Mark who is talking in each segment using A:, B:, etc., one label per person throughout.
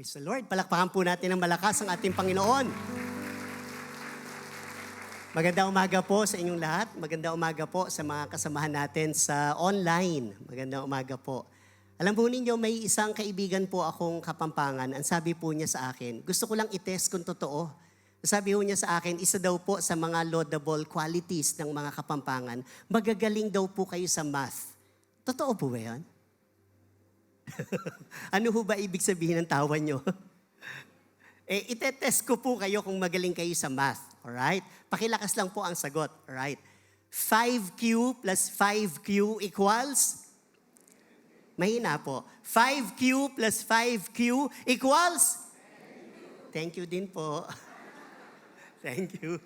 A: Praise the Lord. Palakpakan po natin ng malakas ang ating Panginoon. Magandang umaga po sa inyong lahat. Magandang umaga po sa mga kasamahan natin sa online. Magandang umaga po. Alam po ninyo, may isang kaibigan po akong Kapampangan. Ang sabi po niya sa akin, gusto ko lang i-test kung totoo. Sabi po niya sa akin, isa daw po sa mga laudable qualities ng mga Kapampangan, magagaling daw po kayo sa math. Totoo po ba yan? Ano ho ba ibig sabihin ng tawa nyo? Itetest ko po kayo kung magaling kayo sa math. Alright? Pakilakas lang po ang sagot. Alright? 5Q plus 5Q equals? Mahina po. 5Q plus 5Q equals? Thank you din po. Thank you.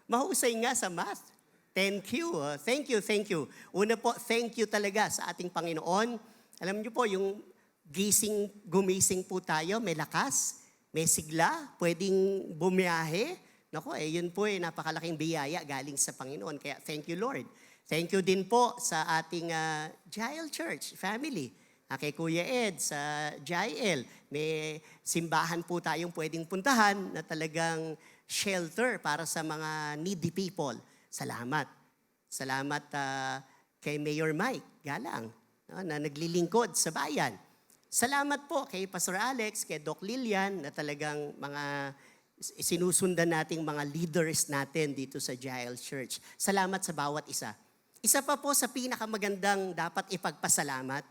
A: Mahusay nga sa math. Thank you. Thank you, thank you. Una po, thank you talaga sa ating Panginoon. Alam niyo po, yung gumising po tayo, may lakas, may sigla, pwedeng bumiyahe. Naku, yun po napakalaking biyaya galing sa Panginoon. Kaya thank you, Lord. Thank you din po sa ating Jael Church family. Kay Kuya Ed sa Jael, may simbahan po tayong pwedeng puntahan na talagang shelter para sa mga needy people. Salamat. Salamat kay Mayor Mike Galang na naglilingkod sa bayan. Salamat po kay Pastor Alex, kay Doc Lilian na talagang mga sinusundan nating mga leaders natin dito sa Jael Church. Salamat sa bawat isa. Isa pa po sa pinakamagandang dapat ipagpasalamat,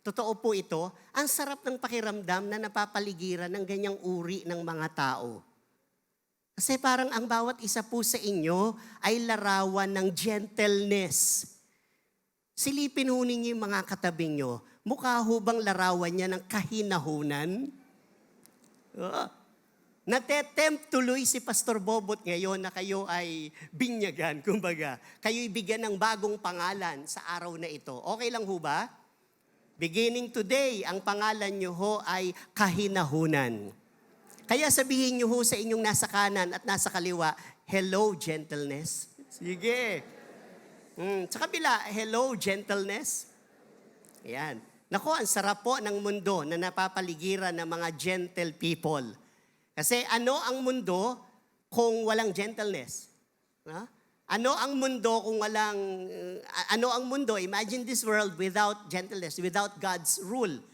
A: totoo po ito, ang sarap ng pakiramdam na napapaligiran ng ganyang uri ng mga tao. Kasi parang ang bawat isa po sa inyo ay larawan ng gentleness. Silipin ho ninyo yung mga katabing nyo. Mukha ho bang larawan niya ng kahinahunan? Natetempt tuloy si Pastor Bobot ngayon na kayo ay binyagan, kumbaga. Kayo'y bigyan ng bagong pangalan sa araw na ito. Okay lang ho ba? Beginning today, ang pangalan nyo ho ay kahinahunan. Kaya sabihin nyo ho sa inyong nasa kanan at nasa kaliwa, hello, gentleness. Sige. Sa kabila, hello, gentleness. Ayan. Naku, ang sarap po ng mundo na napapaligiran ng mga gentle people. Kasi ano ang mundo kung walang gentleness? Ano ang mundo kung walang, ano ang mundo? Imagine this world without gentleness, without God's rule.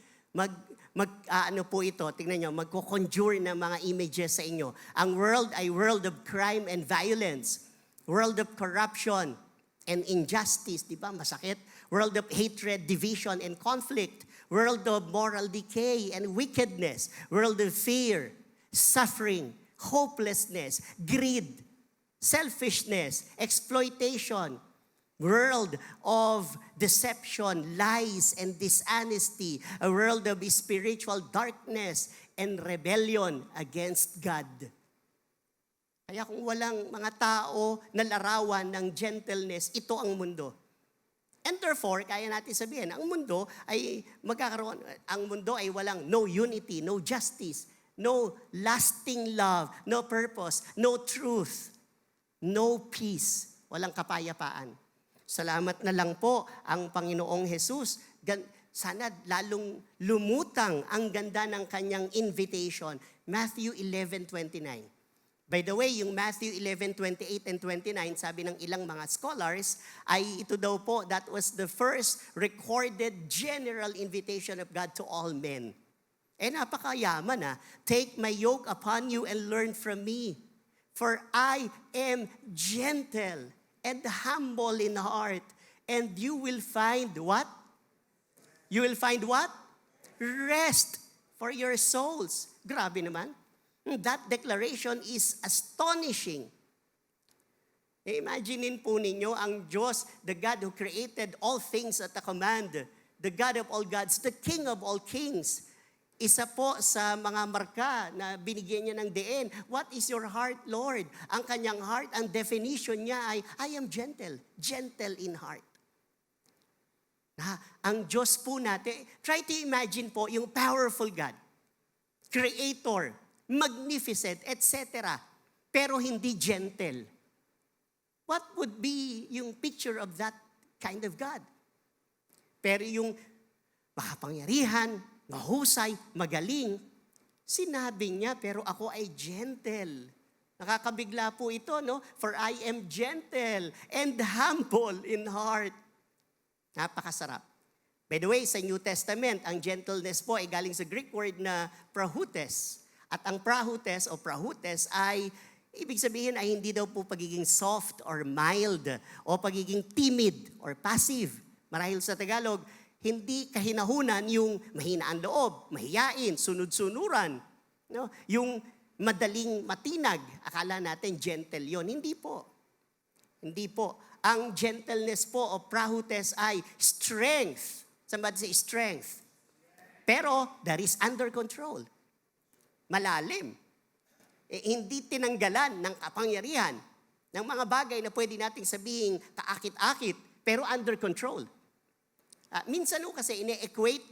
A: Ano po ito, tingnan nyo, magko-conjure ng mga images sa inyo. Ang world ay world of crime and violence, world of corruption and injustice, di ba? Masakit. World of hatred, division, and conflict. World of moral decay and wickedness. World of fear, suffering, hopelessness, greed, selfishness, exploitation. World of deception, lies, and dishonesty. A world of spiritual darkness and rebellion against God. Kaya kung walang mga tao na larawan ng gentleness, ito ang mundo. And therefore, kaya natin sabihin, ang mundo ay walang no unity, no justice, no lasting love, no purpose, no truth, no peace, walang kapayapaan. Salamat na lang po ang Panginoong Jesus. Sana lalong lumutang ang ganda ng kanyang invitation. Matthew 11:29. By the way, yung Matthew 11:28 and 29, sabi ng ilang mga scholars, ay ito daw po, that was the first recorded general invitation of God to all men. Napakayaman . Take my yoke upon you and learn from me. For I am gentle and humble in heart. And you will find what? You will find what? Rest for your souls. Grabe naman. That declaration is astonishing. Imaginein po ninyo ang Diyos, the God who created all things at a command, the God of all gods, the King of all kings. Isa po sa mga marka na binigyan niya ng diin. What is your heart, Lord? Ang kanyang heart, ang definition niya ay, I am gentle, gentle in heart. Ang Diyos po natin, try to imagine po yung powerful God, Creator, magnificent, etc. Pero hindi gentle. What would be yung picture of that kind of God? Pero yung makapangyarihan, mahusay, magaling. Sinabi niya, pero ako ay gentle. Nakakabigla po ito, no? For I am gentle and humble in heart. Napakasarap. By the way, sa New Testament, ang gentleness po ay galing sa Greek word na prahutes. At ang prahutes o prahutes ay, ibig sabihin ay hindi daw po pagiging soft or mild o pagiging timid or passive. Marahil sa Tagalog, hindi kahinahunan yung mahinaan loob, mahiyain, sunod-sunuran. No? Yung madaling matinag, akala natin gentle yon. Hindi po. Hindi po. Ang gentleness po o prahutes ay strength. Somebody say strength. Pero that is under control. Malalim. Hindi tinanggalan ng kapangyarihan ng mga bagay na pwede nating sabihin kaakit-akit, pero under control. Minsan kasi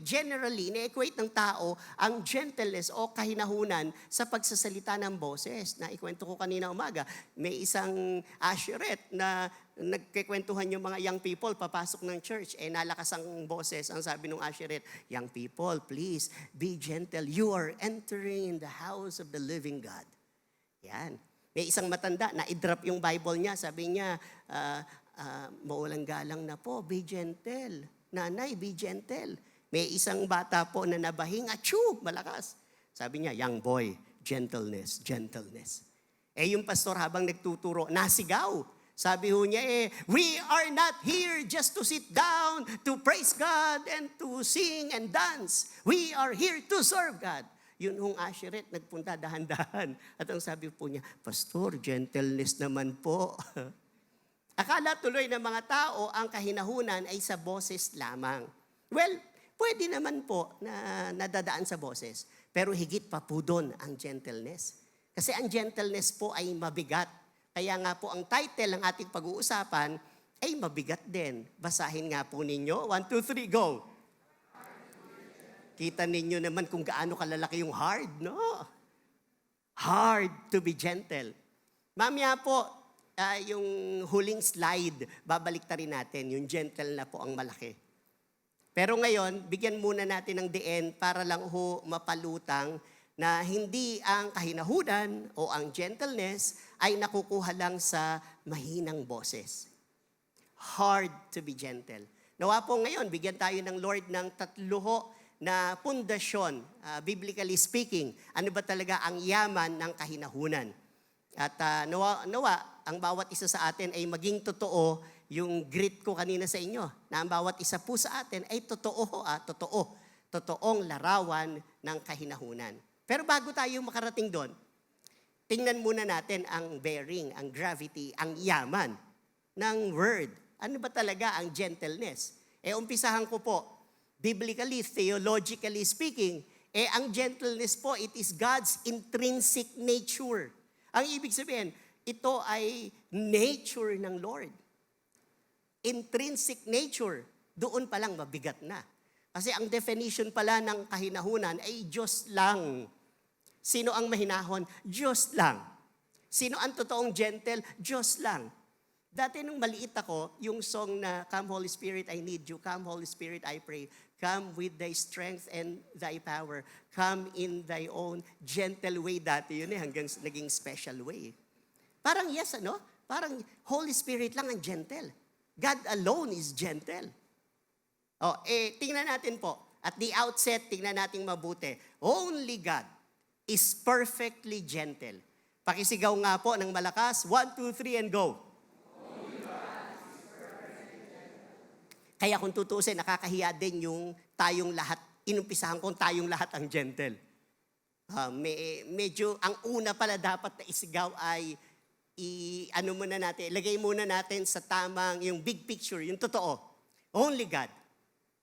A: generally ine-equate ng tao ang gentleness o kahinahunan sa pagsasalita ng boses. Na ikwento ko kanina umaga, may isang usherette na nagkikwentuhan yung mga young people papasok ng church. Nalakas ang boses. Ang sabi ng usherette, young people, please be gentle. You are entering in the house of the living God. Yan. May isang matanda na i-drop yung Bible niya. Sabi niya, maulang galang na po, be gentle. Nanay, be gentle. May isang bata po na nabahing, achoo, malakas. Sabi niya, young boy, gentleness, gentleness. Yung pastor habang nagtuturo, nasigaw. Sabi ho niya, we are not here just to sit down, to praise God, and to sing and dance. We are here to serve God. Yun hong usherette, nagpunta dahan-dahan. At ang sabi po niya, Pastor, gentleness naman po. Akala tuloy ng mga tao ang kahinahunan ay sa boses lamang. Well, pwede naman po na nadadaan sa boses. Pero higit pa po doon ang gentleness. Kasi ang gentleness po ay mabigat. Kaya nga po ang title ng ating pag-uusapan ay mabigat din. Basahin nga po ninyo. 1, 2, 3, go! Kita ninyo naman kung gaano kalalaki yung hard, no? Hard to be gentle. Mamaya po, yung huling slide, babalik ta rin natin, yung gentle na po ang malaki. Pero ngayon, bigyan muna natin ng diin para lang ho mapalutang na hindi ang kahinahunan o ang gentleness ay nakukuha lang sa mahinang boses. Hard to be gentle. Nawa po ngayon, bigyan tayo ng Lord ng 3 na pundasyon, biblically speaking. Ano ba talaga ang yaman ng kahinahunan? At nawa, ang bawat isa sa atin ay maging totoo yung greet ko kanina sa inyo, na ang bawat isa po sa atin ay totoong larawan ng kahinahunan. Pero bago tayo makarating doon, tingnan muna natin ang bearing, ang gravity, ang yaman ng word. Ano ba talaga ang gentleness? Umpisahan ko po, biblically, theologically speaking, ang gentleness po, it is God's intrinsic nature. Ang ibig sabihin, ito ay nature ng Lord. Intrinsic nature, doon pa lang mabigat na. Kasi ang definition pala ng kahinahunan ay Diyos lang. Sino ang mahinahon? Diyos lang. Sino ang totoong gentle? Diyos lang. Dati nung maliit ako, yung song na Come Holy Spirit, I need you. Come Holy Spirit, I pray. Come with thy strength and thy power. Come in thy own gentle way. Dati yun hanggang naging special way. Parang yes, ano? Parang Holy Spirit lang ang gentle. God alone is gentle. Tingnan natin po. At the outset, tingnan natin mabuti. Only God is perfectly gentle. Pakisigaw nga po ng malakas. 1, 2, 3, and go. Kaya kung tutuusin, nakakahiya din yung tayong lahat, inumpisahan kong tayong lahat ang gentle. Medyo, ang una pala dapat na isigaw ay, ilagay muna natin sa tamang, yung big picture, yung totoo. Only God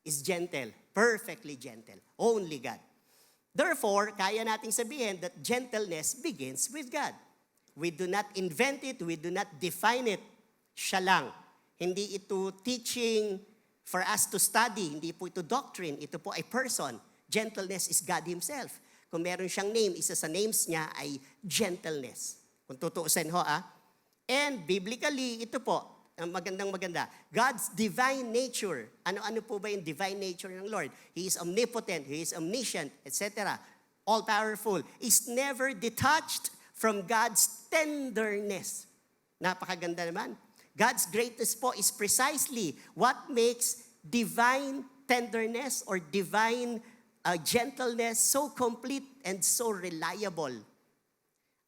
A: is gentle, perfectly gentle. Only God. Therefore, kaya nating sabihin that gentleness begins with God. We do not invent it, we do not define it. Siya lang. Hindi ito teaching for us to study, hindi po ito doctrine, ito po ay person. Gentleness is God Himself. Kung meron siyang name, isa sa names niya ay gentleness. Kung tutuusin ho, And biblically, ito po, maganda. God's divine nature. Ano po ba yung divine nature ng Lord? He is omnipotent, He is omniscient, etc. All-powerful. Is never detached from God's tenderness. Napakaganda naman. God's greatness po is precisely what makes divine tenderness or divine gentleness so complete and so reliable.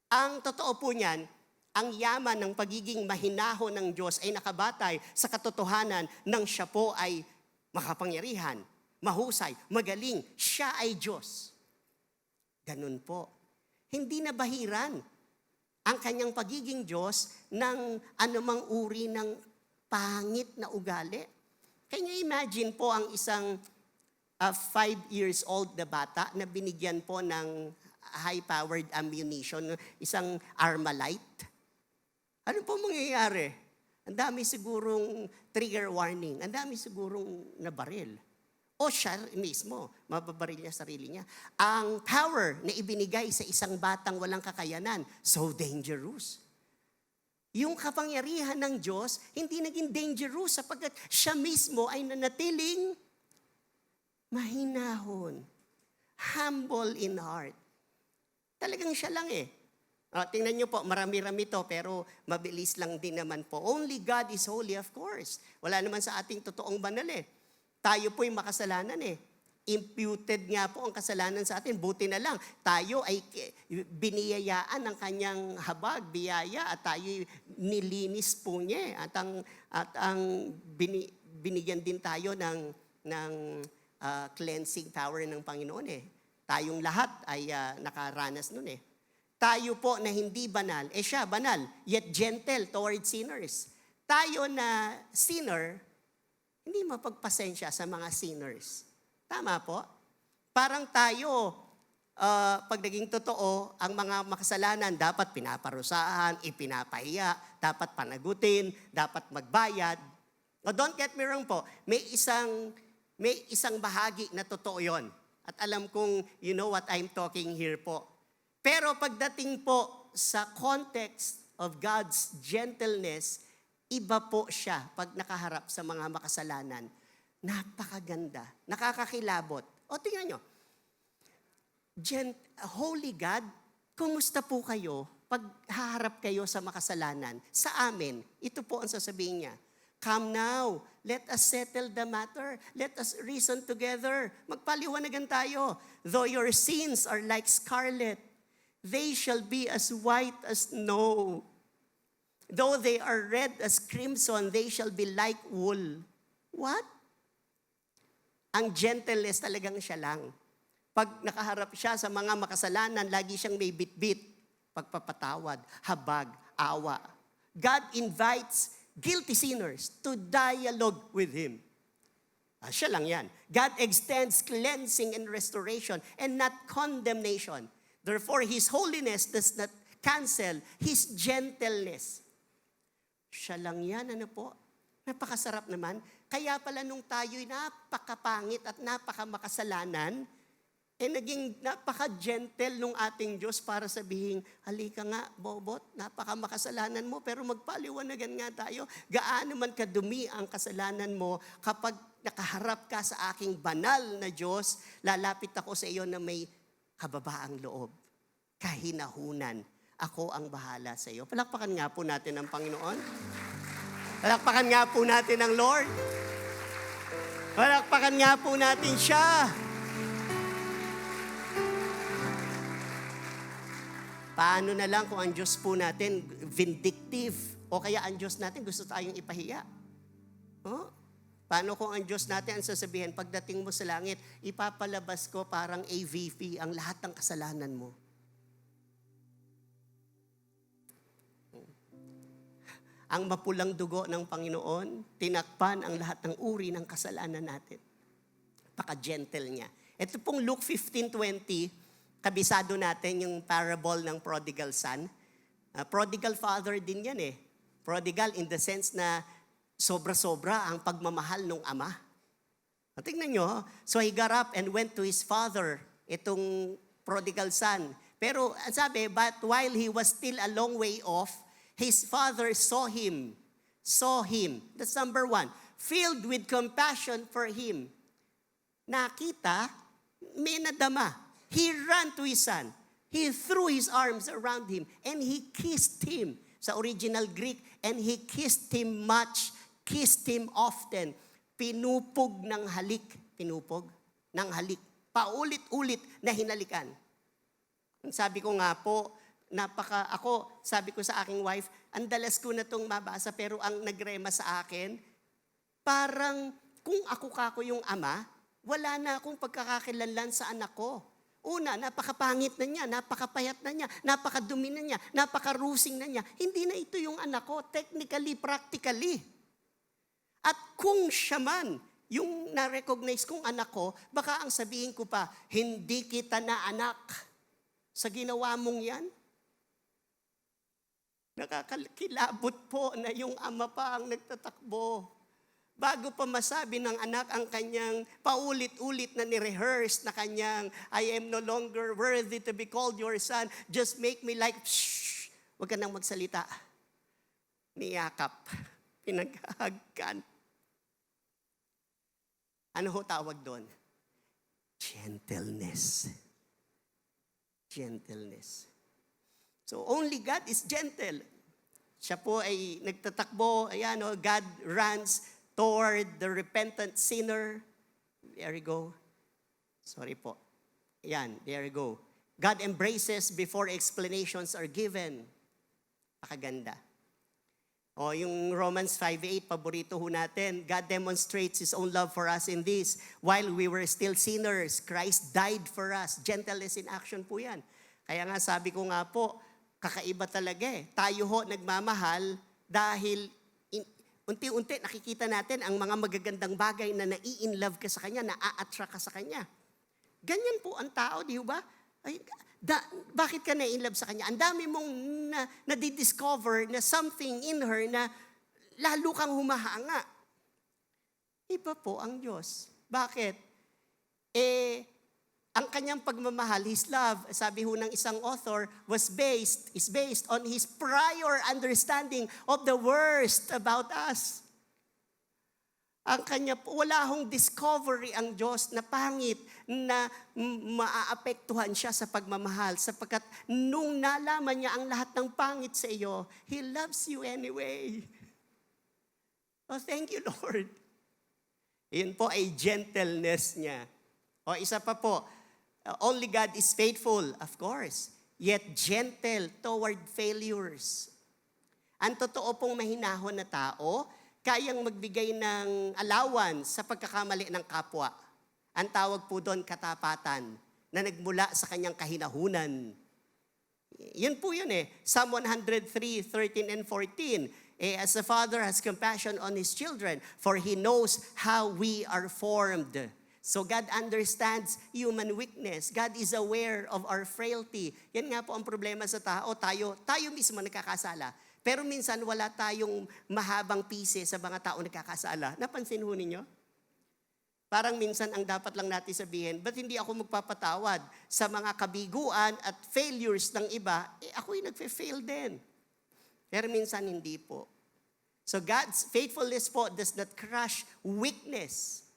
A: Ang totoo po niyan, ang yaman ng pagiging mahinahon ng Diyos ay nakabatay sa katotohanan ng siya po ay makapangyarihan, mahusay, magaling. Siya ay Diyos. Ganun po. Hindi na bahiran ang kanyang pagiging Diyos ng anumang uri ng pangit na ugali. Can you imagine po ang isang 5 years old na bata na binigyan po ng high-powered ammunition, isang Armalite? Ano po mangyayari? Ang dami sigurong trigger warning, ang dami sigurong nabaril. O siya mismo, mababaril niya sarili niya. Ang power na ibinigay sa isang batang walang kakayanan, so dangerous. Yung kapangyarihan ng Diyos, hindi naging dangerous sapagkat siya mismo ay nanatiling mahinahon, humble in heart. Talagang siya lang eh. Tingnan niyo po, marami-rami to, pero mabilis lang din naman po. Only God is holy, of course. Wala naman sa ating totoong banal eh. Tayo po'y makasalanan eh. Imputed nga po ang kasalanan sa atin. Buti na lang, tayo ay biniyayaan ng kanyang habag, biyaya, at tayo nilinis po niya. At ang binigyan din tayo ng cleansing power ng Panginoon eh. Tayong lahat ay nakaranas nun eh. Tayo po na hindi banal, siya banal, yet gentle towards sinners. Tayo na sinner, hindi mapagpasensya sa mga sinners. Tama po? Parang tayo, pag naging totoo, ang mga makasalanan dapat pinaparusahan, ipinapahiya, dapat panagutin, dapat magbayad. No, don't get me wrong po, may isang bahagi na totoo yon. At alam kong you know what I'm talking here po. Pero pagdating po sa context of God's gentleness, iba po siya pag nakaharap sa mga makasalanan. Napakaganda, nakakakilabot. O tingnan nyo, Holy God, kumusta po kayo pag haharap kayo sa makasalanan? Sa amin, ito po ang sasabihin niya. Come now, let us settle the matter. Let us reason together. Magpaliwanagan tayo. Though your sins are like scarlet, they shall be as white as snow. Though they are red as crimson, they shall be like wool. What? Ang gentleness talagang siya lang. Pag nakaharap siya sa mga makasalanan, lagi siyang may bit-bit, pagpapatawad, habag, awa. God invites guilty sinners to dialogue with Him. Siya lang yan. God extends cleansing and restoration and not condemnation. Therefore, His holiness does not cancel His gentleness. Siya lang yan, ano po? Napakasarap naman. Kaya pala nung tayo'y napakapangit at napakamakasalanan, naging napaka-gentle nung ating Diyos para sabihin, halika nga, Bobot, napakamakasalanan mo, pero magpaliwanagan nga tayo. Gaano man kadumi ang kasalanan mo, kapag nakaharap ka sa aking banal na Diyos, lalapit ako sa iyo na may kababaang loob, kahinahunan. Ako ang bahala sa iyo. Palakpakan nga po natin ang Panginoon. Palakpakan nga po natin ang Lord. Palakpakan nga po natin siya. Paano na lang kung ang Diyos po natin vindictive o kaya ang Diyos natin gusto tayong ipahiya? Oh? Paano kung ang Diyos natin ang sasabihin, pagdating mo sa langit, ipapalabas ko parang AVP ang lahat ng kasalanan mo. Ang mapulang dugo ng Panginoon, tinakpan ang lahat ng uri ng kasalanan natin. Paka-gentle niya. Ito pong Luke 15:20, kabisado natin yung parable ng prodigal son. Prodigal father din yan eh. Prodigal in the sense na sobra-sobra ang pagmamahal ng ama. Tingnan nyo, so he got up and went to his father, itong prodigal son. Pero sabi, but while he was still a long way off, his father saw him. saw him. That's number 1. Filled with compassion for him. Nakita, may nadama. He ran to his son. He threw his arms around him and he kissed him. Sa original Greek, and he kissed him much, kissed him often. Pinupog ng halik. Pinupog ng halik. Paulit-ulit na hinalikan. Sabi ko nga po, sabi ko sa aking wife, ang dalas ko na itong mabasa, pero ang nagrema sa akin, parang kung ako yung ama, wala na akong pagkakakilanlan sa anak ko. Una, napakapangit na niya, napakapayat na niya, napakadumi na niya, napakarusing na niya. Hindi na ito yung anak ko, technically, practically. At kung siya man, yung na-recognize kong anak ko, baka ang sabihin ko pa, hindi kita na anak sa ginawa mong yan. Nakakilabot po na yung ama pa ang nagtatakbo. Bago pa masabi ng anak ang kanyang paulit-ulit na ni-rehearse na kanyang, I am no longer worthy to be called your son, just make me like, shh, huwag ka nang magsalita. Niyakap, pinaghahagkan. Ano ho tawag doon? Gentleness. Gentleness. So only God is gentle. Siya po ay nagtatakbo, ayan o, God runs toward the repentant sinner. There you go. Sorry po. Ayan, there you go. God embraces before explanations are given. Pakaganda. O yung Romans 5:8, paborito ho natin. God demonstrates His own love for us in this. While we were still sinners, Christ died for us. Gentleness in action po yan. Kaya nga sabi ko nga po, kakaiba talaga eh. Tayo ho nagmamahal dahil unti-unti nakikita natin ang mga magagandang bagay na nai-inlove ka sa Kanya, na-a-attract ka sa Kanya. Ganyan po ang tao, di ba? Bakit ka na-inlove sa Kanya? Ang dami mong nadidiscover na something in her na lalo kang humahanga. Iba po ang Diyos. Bakit? Ang Kanyang pagmamahal, His love, sabi ho ng isang author, is based on His prior understanding of the worst about us. Ang Kanya, wala hong discovery ang Diyos na pangit na maaapektuhan siya sa pagmamahal sapagkat nung nalaman niya ang lahat ng pangit sa iyo, He loves you anyway. Oh, thank you, Lord. Yun po ay gentleness niya. O isa pa po, only God is faithful, of course, yet gentle toward failures. Ang totoo pong mahinahon na tao, kayang magbigay ng allowance sa pagkakamali ng kapwa. Ang tawag po doon katapatan na nagmula sa kanyang kahinahunan. Yun po yun eh. Psalm 103:13 and 14. As the Father has compassion on His children, for He knows how we are formed. So God understands human weakness. God is aware of our frailty. Yan nga po ang problema sa tao. Tayo mismo nagkakasala. Pero minsan wala tayong mahabang pise sa mga tao nagkakasala. Napansin ho ninyo? Parang minsan ang dapat lang natin sabihin, ba't hindi ako magpapatawad sa mga kabiguan at failures ng iba? Ako'y nagfe-fail din. Pero minsan hindi po. So God's faithfulness po does not crush weakness.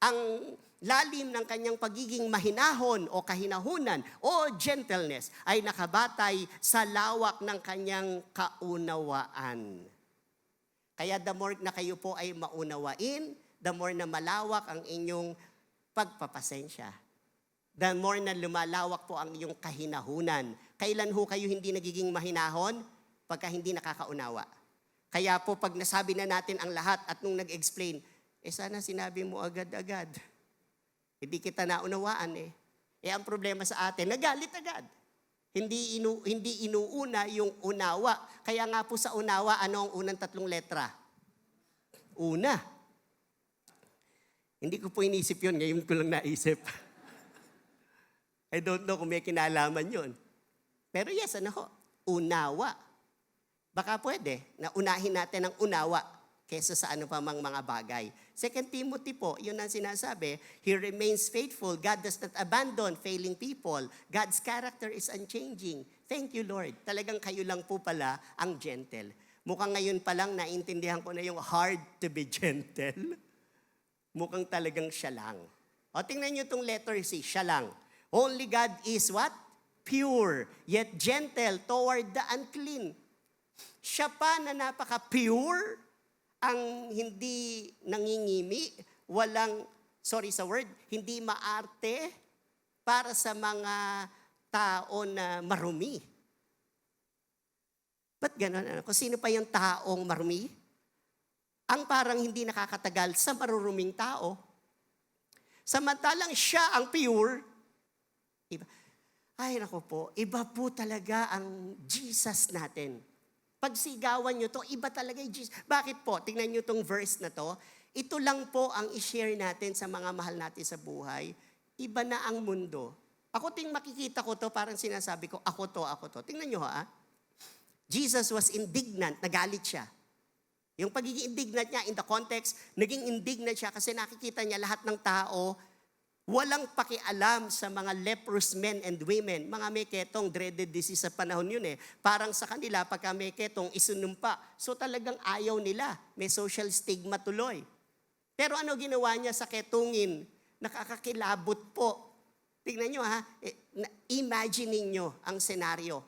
A: Ang lalim ng kanyang pagiging mahinahon o kahinahunan o gentleness ay nakabatay sa lawak ng kanyang kaunawaan. Kaya the more na kayo po ay maunawain, the more na malawak ang inyong pagpapasensya. The more na lumalawak po ang inyong kahinahunan. Kailan ho kayo hindi nagiging mahinahon? Pagka hindi nakakaunawa. Kaya po pag nasabi na natin ang lahat at nung nag-explain, sana sinabi mo agad-agad. Hindi kita naunawaan eh. Ang problema sa atin, nagalit agad. Hindi inuuna yung unawa. Kaya nga po sa unawa, ano ang unang 3 letra? Una. Hindi ko po inisip yun, ngayon ko lang naisip. I don't know kung may kinalaman yun. Pero yes, ano ho? Unawa. Baka pwede na unahin natin ang unawa kesa sa ano pa mang mga bagay. 2 Timothy po, yun ang sinasabi, He remains faithful. God does not abandon failing people. God's character is unchanging. Thank you, Lord. Talagang kayo lang po pala ang gentle. Mukhang ngayon pa lang naintindihan ko na yung hard to be gentle. Mukhang talagang siya lang. O tingnan nyo itong letter C, siya lang. Only God is what? Pure, yet gentle toward the unclean. Siya pa na napaka-pure, ang hindi nangingimi, walang, sorry sa word, hindi maarte para sa mga tao na marumi. Ba't gano'n? Kung sino pa yung taong marumi? Ang parang hindi nakakatagal sa maruruming tao. Samantalang siya ang pure. Iba. Ay, naku po, iba po talaga ang Jesus natin. Pagsigawan nyo to, iba talaga yung Jesus. Bakit po? Tingnan nyo tong verse na to. Ito lang po ang i-share natin sa mga mahal natin sa buhay. Iba na ang mundo. Ako makikita ko to, parang sinasabi ko, ako to. Tingnan nyo ha. Jesus was indignant, nagalit siya. Yung pagiging indignant niya, in the context, naging indignant siya kasi nakikita niya lahat ng tao, walang pakialam sa mga leprous men and women. Mga may ketong, dreaded disease sa panahon yun eh. Parang sa kanila, pagka may ketong, isunumpa. So talagang ayaw nila. May social stigma tuloy. Pero ano ginawa niya sa ketungin? Nakakakilabot po. Tignan nyo ha, imagining nyo ang senaryo.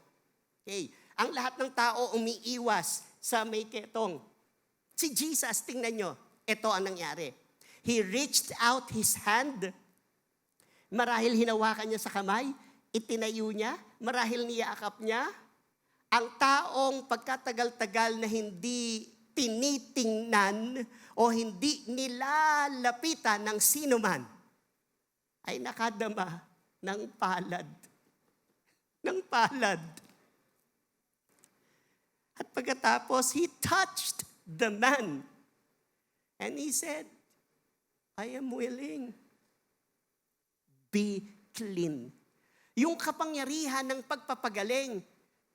A: Okay. Ang lahat ng tao umiiwas sa may ketong. Si Jesus, tingnan nyo, ito ang nangyari. He reached out his hand. Marahil hinawakan niya sa kamay, itinayo niya, marahil niyakap niya. Ang taong pagkatagal-tagal na hindi tinitingnan o hindi nilalapitan ng sinuman, ay nakadama ng palad. Ng palad. At pagkatapos, he touched the man. And he said, I am willing. Be clean. Yung kapangyarihan ng pagpapagaling,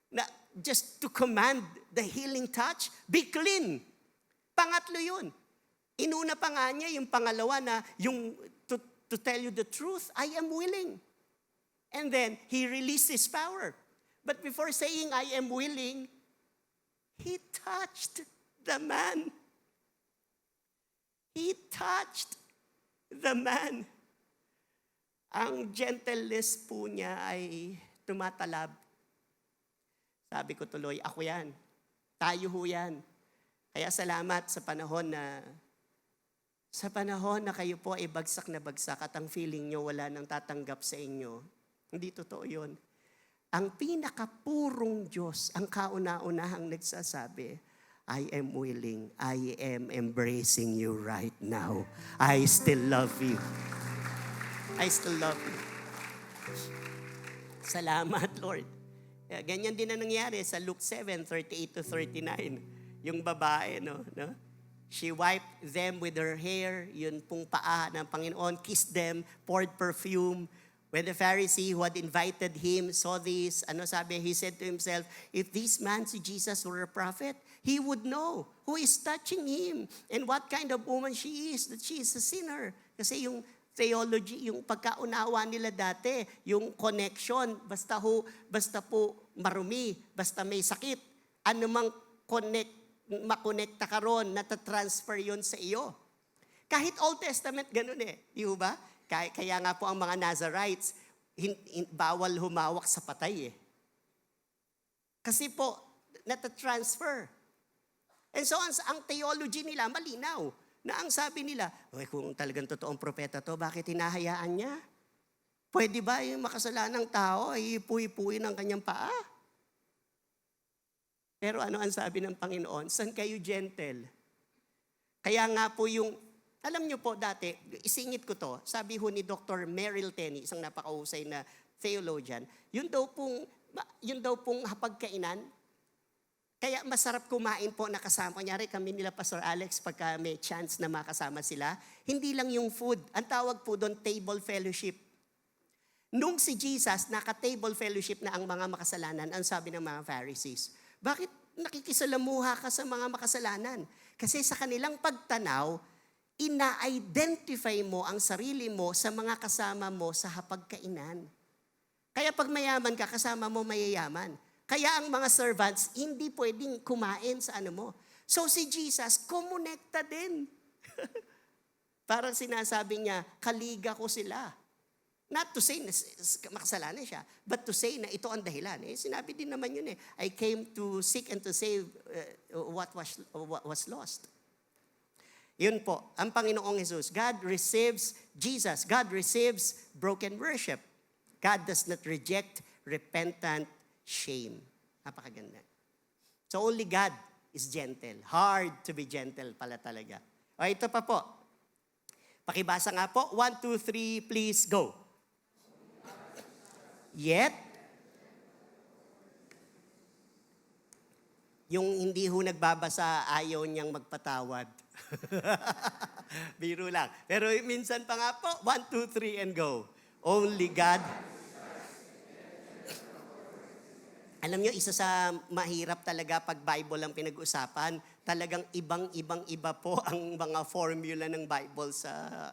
A: na just to command the healing touch, be clean. Pangatlo yun. Inuna pa nga niya yung pangalawa na yung to tell you the truth, I am willing. And then, he released his power. But before saying, I am willing, he touched the man. He touched the man. Ang gentleness po niya ay tumatalab. Sabi ko tuloy, ako yan. Tayo ho yan. Kaya salamat sa panahon na kayo po ay bagsak na bagsak at ang feeling nyo wala nang tatanggap sa inyo. Hindi totoo yun. Ang pinakapurong Diyos, ang kauna-unahang nagsasabi, I am willing, I am embracing you right now. I still love you. I still love you. Salamat, Lord. Ganyan din ang nangyari sa Luke 7:38-39. Yung babae, no? She wiped them with her hair, yun pong paa ng Panginoon, kissed them, poured perfume. When the Pharisee who had invited him saw this, he said to himself, if this man, si Jesus, were a prophet, he would know who is touching him and what kind of woman she is, that she is a sinner. Kasi yung theology, yung pagkaunawa nila dati, yung connection, basta po marumi, basta may sakit, anumang makonekta ka ron, natatransfer yon sa iyo. Kahit Old Testament, ganun eh. Di ba? Kaya nga po ang mga Nazarites, bawal humawak sa patay eh. Kasi po, natatransfer. And so, ang theology nila, malinaw. Na ang sabi nila, kung talagang totoong propeta to, bakit hinahayaan niya? Pwede ba yung makasalanang tao ay ipuy-puy ng kanyang paa? Pero ano ang sabi ng Panginoon? San kayo gentle? Kaya nga po alam niyo po dati, isingit ko to, sabi ho ni Dr. Merrill Tenney, isang napakahusay na theologian, yun daw pong hapagkainan, kaya masarap kumain po na kasama. Kunyari kami nila Pastor Alex, pagka may chance na makasama sila, hindi lang yung food, ang tawag po doon table fellowship. Nung si Jesus, naka-table fellowship na ang mga makasalanan, ang sabi ng mga Pharisees, bakit nakikisalamuha ka sa mga makasalanan? Kasi sa kanilang pagtanaw, ina-identify mo ang sarili mo sa mga kasama mo sa hapagkainan. Kaya pag mayaman ka, kasama mo mayayaman. Kaya ang mga servants, hindi pwedeng kumain sa ano mo. So si Jesus, kumonekta din. Parang sinasabi niya, kaliga ko sila. Not to say na makasalanan siya, but to say na ito ang dahilan. Sinabi din naman yun I came to seek and to save what was lost. Yun po, ang Panginoong Jesus. God receives broken worship. God does not reject repentant shame. Napakaganda. So only God is gentle. Hard to be gentle pala talaga. O ito pa po. Pakibasa nga po. 1, 2, 3, please go. Yet, yung hindi ho nagbabasa, ayaw niyang magpatawad. Biro lang. Pero minsan pa nga po, 1, 2, 3, and go. Only God. Alam niyo, isa sa mahirap talaga pag Bible ang pinag-usapan, talagang iba po ang mga formula ng Bible sa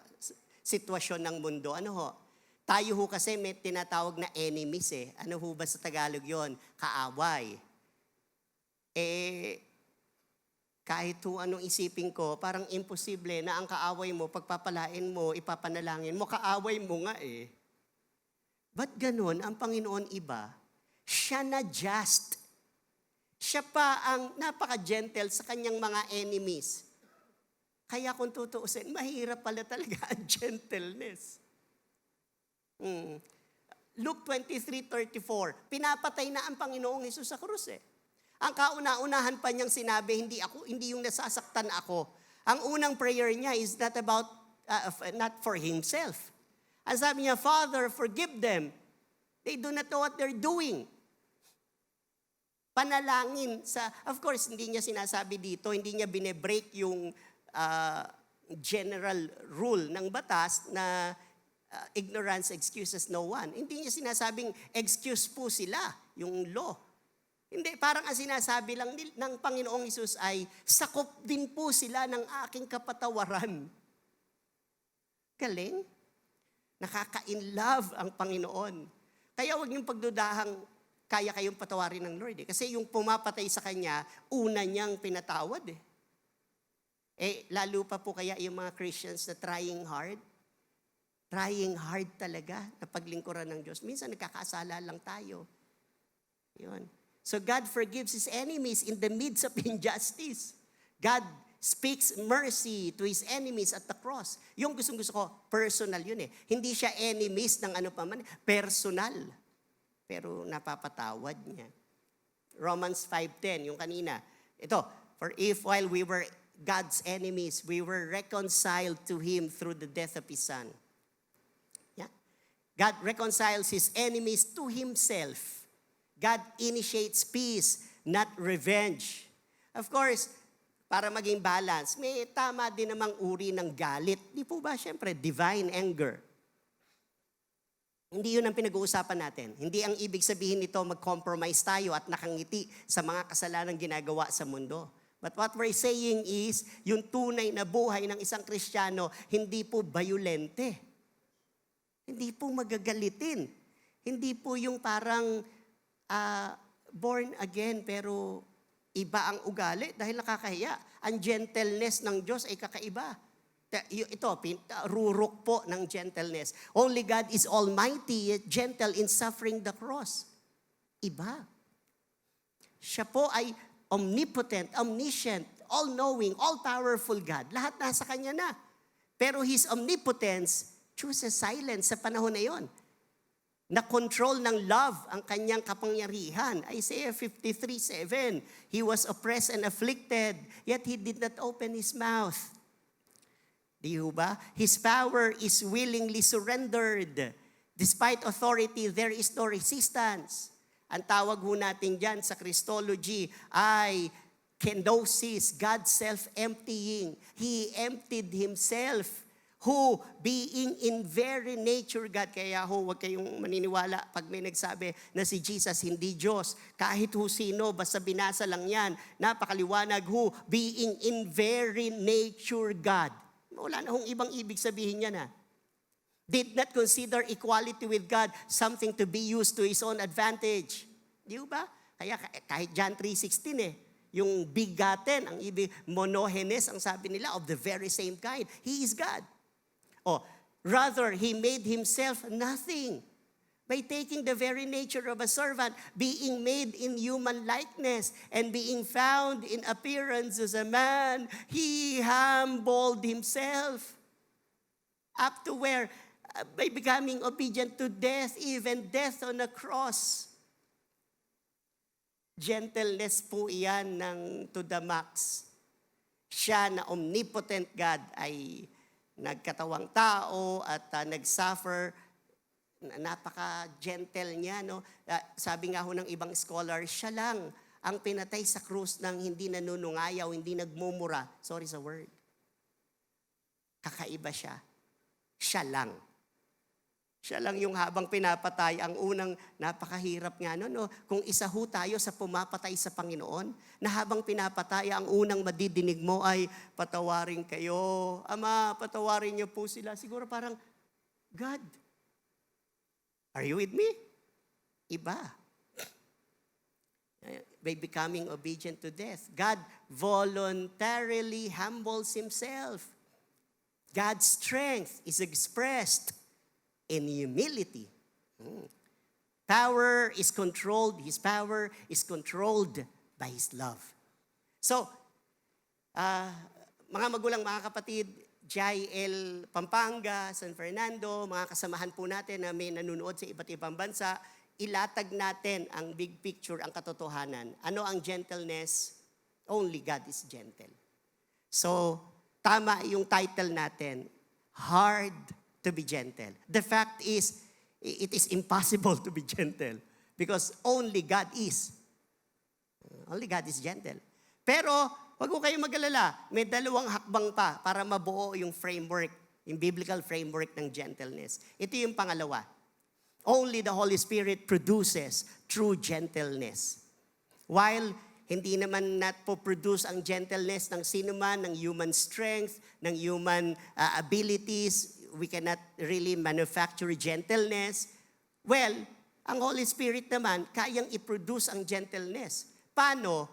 A: sitwasyon ng mundo. Ano ho? Tayo ho kasi may tinatawag na enemies Ano ho ba sa Tagalog yon? Kaaway. Kahit ho anong isipin ko, parang imposible na ang kaaway mo, pagpapalain mo, ipapanalangin mo, kaaway mo nga Ba't ganun? Ang Panginoon iba, siya na just. Siya pa ang napaka-gentle sa kanyang mga enemies. Kaya kung tutuusin, mahirap pala talaga ang gentleness. Luke 23:34, pinapatay na ang Panginoong Hesus sa krus Ang kauna-unahan pa niyang sinabi, hindi yung nasasaktan ako. Ang unang prayer niya is not for himself. Ang sabi niya, Father, forgive them. They do not know what they're doing. Panalangin of course, hindi niya sinasabi dito, hindi niya binebreak yung general rule ng batas na ignorance excuses no one. Hindi niya sinasabing excuse po sila, yung law. Hindi, parang ang sinasabi lang ng Panginoong Hesus ay sakop din po sila ng aking kapatawaran. Galing. Nakaka-inlove ang Panginoon. Kaya huwag niyong pagdudahang kaya kayong patawarin ng Lord Kasi yung pumapatay sa Kanya, una niyang pinatawad lalo pa po kaya yung mga Christians na trying hard talaga na paglingkuran ng Diyos. Minsan nagkakasala lang tayo. Yun. So God forgives His enemies in the midst of injustice. God speaks mercy to His enemies at the cross. Yung gusto ko, personal yun Hindi siya enemies ng ano pa man, personal. Pero napapatawad niya. Romans 5:10, yung kanina. Ito, for if while we were God's enemies, we were reconciled to Him through the death of His Son. Yeah? God reconciles His enemies to Himself. God initiates peace, not revenge. Of course, para maging balance, may tama din namang uri ng galit. Di po ba, syempre, divine anger. Hindi yun ang pinag-uusapan natin. Hindi ang ibig sabihin nito mag-compromise tayo at nakangiti sa mga kasalanang ginagawa sa mundo. But what we're saying is, yung tunay na buhay ng isang Kristiyano, hindi po bayolente. Hindi po magagalitin. Hindi po yung parang born again pero iba ang ugali dahil nakakahiya. Ang gentleness ng Diyos ay kakaiba. Ito, rurok po ng gentleness. Only God is almighty, yet gentle in suffering the cross. Iba. Siya po ay omnipotent, omniscient, all-knowing, all-powerful God. Lahat nasa Kanya na. Pero His omnipotence chooses silence sa panahon na yon. Na-control ng love ang Kanyang kapangyarihan. Isaiah 53:7, He was oppressed and afflicted, yet He did not open His mouth. Di ba? His power is willingly surrendered. Despite authority, there is no resistance. Ang tawag ho natin dyan sa Christology ay kenosis, God self-emptying. He emptied Himself, who being in very nature God. Kaya huwag kayong maniniwala pag may nagsabi na si Jesus hindi Diyos. Kahit sino, basta binasa lang yan. Napakaliwanag being in very nature God. Wala na ibang ibig sabihin niya na. Did not consider equality with God something to be used to His own advantage. Di ba? Kaya kahit John 3:16 yung bigaten, ang ibig, monogenes, ang sabi nila, of the very same kind. He is God. Rather, He made Himself nothing by taking the very nature of a servant, being made in human likeness, and being found in appearance as a man. He humbled Himself up to where? By becoming obedient to death, even death on a cross. Gentleness po iyan ng to the max. Siya na omnipotent God ay nagkatawang tao at nagsuffer. Napaka-gentle niya. No? Sabi nga ho ng ibang scholar, siya lang ang pinatay sa krus ng hindi nanunungayaw, hindi nagmumura. Sorry sa word. Kakaiba siya. Siya lang. Siya lang yung habang pinapatay, ang unang napakahirap nga no? Kung isa ho tayo sa pumapatay sa Panginoon, na habang pinapatay, ang unang madidinig mo ay, patawarin kayo. Ama, patawarin niyo po sila. Siguro parang, God, are you with me? Iba. By becoming obedient to death, God voluntarily humbles Himself. God's strength is expressed in humility. Power is controlled. His power is controlled by His love. So, mga magulang, mga kapatid, JL Pampanga, San Fernando, mga kasamahan po natin na may nanonood sa iba't ibang bansa, ilatag natin ang big picture, ang katotohanan. Ano ang gentleness? Only God is gentle. So, tama yung title natin, Hard to be gentle. The fact is, it is impossible to be gentle because only God is. Only God is gentle. Pero, wag ko kayong mag-alala, may dalawang hakbang pa para mabuo yung framework, yung biblical framework ng gentleness. Ito yung pangalawa. Only the Holy Spirit produces true gentleness. While hindi naman produce ang gentleness ng sino man, ng human strength, ng human abilities, we cannot really manufacture gentleness. Well, ang Holy Spirit naman, kayang i-produce ang gentleness. Paano?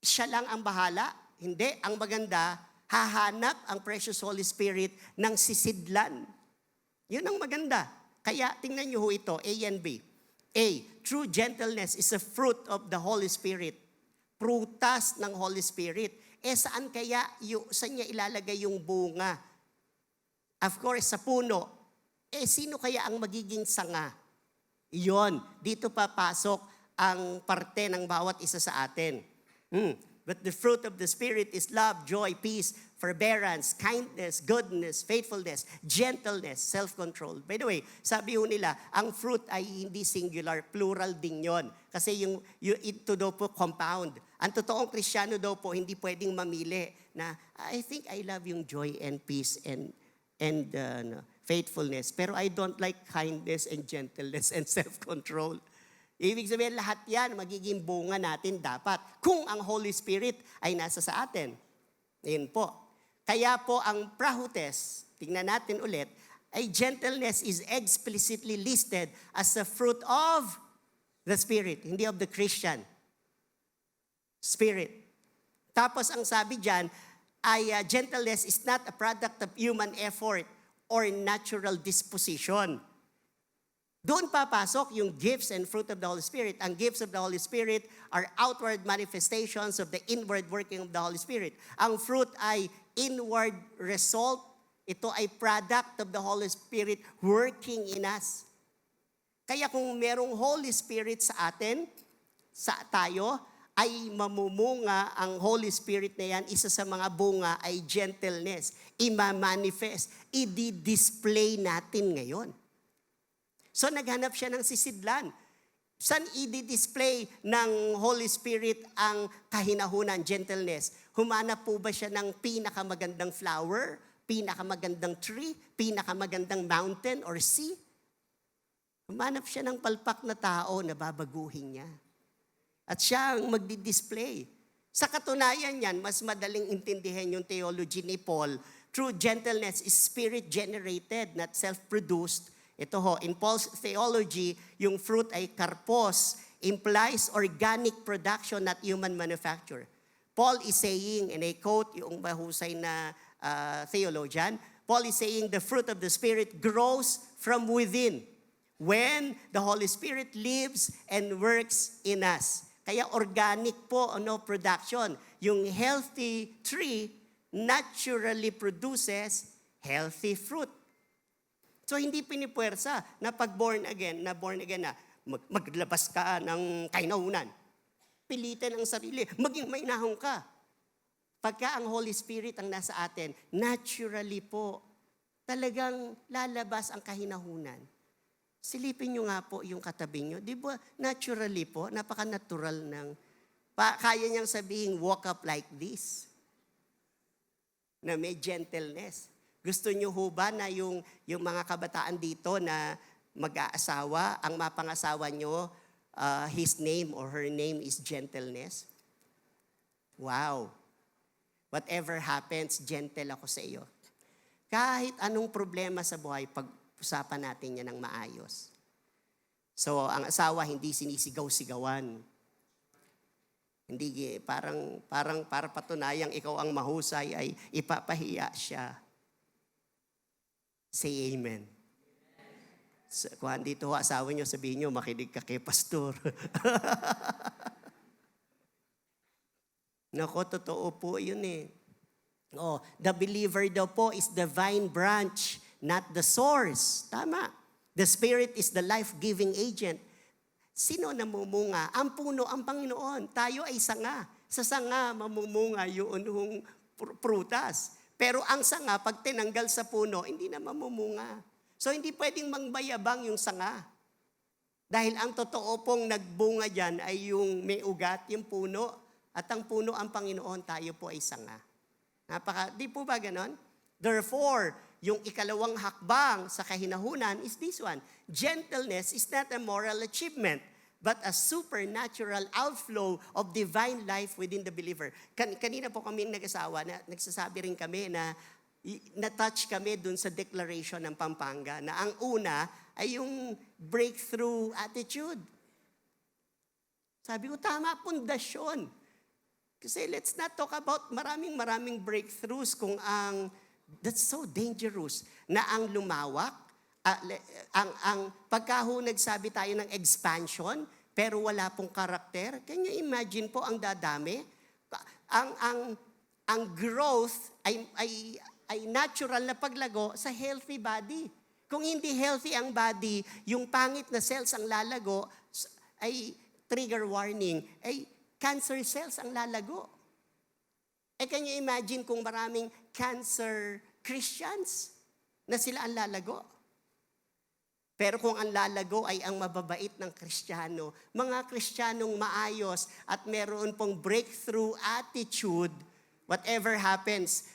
A: Siya lang ang bahala? Hindi. Ang maganda, hahanap ang precious Holy Spirit ng sisidlan. Yun ang maganda. Kaya tingnan niyo ho ito, A and B. A, true gentleness is a fruit of the Holy Spirit. Prutas ng Holy Spirit. Saan kaya, saan niya ilalagay yung bunga? Of course, sa puno. Sino kaya ang magiging sanga? Iyon, dito papasok ang parte ng bawat isa sa atin. But the fruit of the Spirit is love, joy, peace, forbearance, kindness, goodness, faithfulness, gentleness, self-control. By the way, sabi ho nila, ang fruit ay hindi singular, plural din yon. Kasi ito daw po compound. Ang totoong Kristiyano daw po, hindi pwedeng mamili na, I think I love yung joy and peace and faithfulness. Pero I don't like kindness and gentleness and self-control. Ibig sabihin, lahat yan magiging bunga natin dapat kung ang Holy Spirit ay nasa sa atin. Ayun po. Kaya po ang prahutes, tingnan natin ulit, ay gentleness is explicitly listed as a fruit of the Spirit, hindi of the Christian Spirit. Tapos ang sabi dyan, ay gentleness is not a product of human effort or natural disposition. Doon papasok yung gifts and fruit of the Holy Spirit. Ang gifts of the Holy Spirit are outward manifestations of the inward working of the Holy Spirit. Ang fruit ay inward result. Ito ay product of the Holy Spirit working in us. Kaya kung merong Holy Spirit sa atin, sa tayo, ay mamumunga ang Holy Spirit na yan. Isa sa mga bunga ay gentleness. Ima-manifest. I-display natin ngayon. So naghanap siya ng sisidlan. Saan i-display ng Holy Spirit ang kahinahunan, gentleness? Humanap po ba siya ng pinakamagandang flower, pinakamagandang tree, pinakamagandang mountain or sea? Humanap siya ng palpak na tao na babaguhin niya. At siya ang magdi-display. Sa katunayan yan, mas madaling intindihin yung theology ni Paul. True gentleness is spirit-generated, not self-produced. Ito ho, in Paul's theology, yung fruit ay karpos. implies organic production, not human manufacture. Paul is saying, and I quote yung mahusay na theologian, Paul is saying the fruit of the Spirit grows from within when the Holy Spirit lives and works in us. Kaya organic po, production. Yung healthy tree naturally produces healthy fruit. So hindi pinipuwersa na pag born again na maglabas ka ng kainahunan. Pilitin ang sarili, maging mainahon ka. Pagka ang Holy Spirit ang nasa atin, naturally po, talagang lalabas ang kahinahunan. Silipin nyo nga po yung katabi nyo. Di ba, naturally po, napaka-natural ng, kaya niyang sabihin, walk up like this. Na may gentleness. Gusto nyo ho ba na yung mga kabataan dito na mag-aasawa, ang mapangasawa nyo, his name or her name is gentleness? Wow. Whatever happens, gentle ako sa iyo. Kahit anong problema sa buhay, pag-usapan natin yan ng maayos. So, ang asawa hindi sinisigaw-sigawan. Hindi, para patunayang ikaw ang mahusay ay ipapahiya siya. Say amen. So, kung dito asawa nyo, sabihin nyo, makinig ka kay pastor. Nako, totoo po yun eh. The believer daw po is the vine branch, not the source. Tama. The Spirit is the life-giving agent. Sino namumunga? Ang puno, ang Panginoon. Tayo ay sanga. Sa sanga, mamumunga yung prutas. Pero ang sanga, pag tinanggal sa puno, hindi na mamumunga. So hindi pwedeng mangbayabang yung sanga. Dahil ang totoo pong nagbunga dyan ay yung may ugat, yung puno. At ang puno ang Panginoon, tayo po ay sanga. Di po ba ganon? Therefore, yung ikalawang hakbang sa kahinahunan is this one. Gentleness is not a moral achievement, but a supernatural outflow of divine life within the believer. Kanina po kami nag-asawa, nagsasabi rin kami na na-touch kami dun sa declaration ng Pampanga na ang una ay yung breakthrough attitude. Sabi ko, tama, pundasyon. Kasi let's not talk about maraming breakthroughs kung that's so dangerous, na ang lumawak, ang pagkaho nagsabi tayo ng expansion, pero wala pong karakter. Can you imagine po ang dadami? Ang growth ay natural na paglago sa healthy body. Kung hindi healthy ang body, yung pangit na cells ang lalago, ay trigger warning, ay cancer cells ang lalago. Can you imagine kung maraming cancer Christians na sila ang lalago? Pero kung ang lalago ay ang mababait ng Kristiyano, mga Kristiyanong maayos at meron pong breakthrough attitude, whatever happens,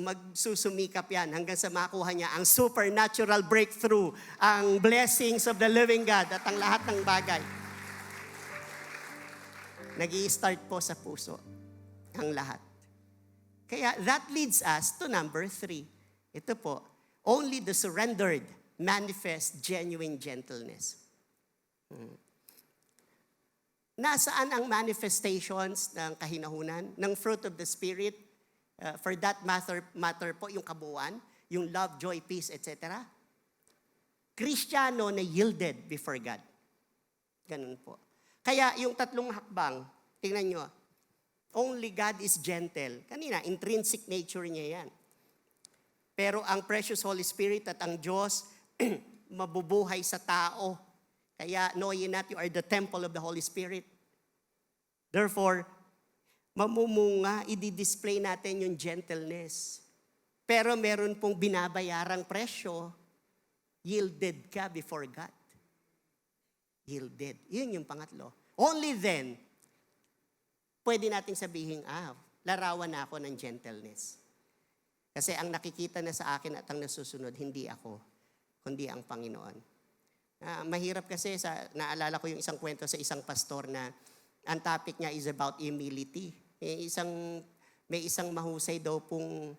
A: magsusumikap yan hanggang sa makuha niya ang supernatural breakthrough, ang blessings of the living God at ang lahat ng bagay. Nag-i-start po sa puso ang lahat. Kaya that leads us to number 3. Ito po, only the surrendered manifest genuine gentleness. Nasaan ang manifestations ng kahinahunan, ng fruit of the Spirit? For that matter po, yung kabuuan, yung love, joy, peace, etc. Kristiyano na yielded before God. Ganun po. Kaya yung tatlong hakbang, tingnan nyo, only God is gentle. Kanina, intrinsic nature niya yan. Pero ang precious Holy Spirit at ang Diyos, mabubuhay sa tao. Kaya know ye not, you are the temple of the Holy Spirit. Therefore, mamumunga, i-display natin yung gentleness. Pero meron pong binabayarang presyo, yielded ka before God. Yielded. Yun yung pangatlo. Only then, pwede nating sabihin, larawan na ako ng gentleness. Kasi ang nakikita na sa akin at ang nasusunod, hindi ako, kundi ang Panginoon. Mahirap kasi, naalala ko yung isang kwento sa isang pastor na ang topic niya is about humility. May isang mahusay daw pong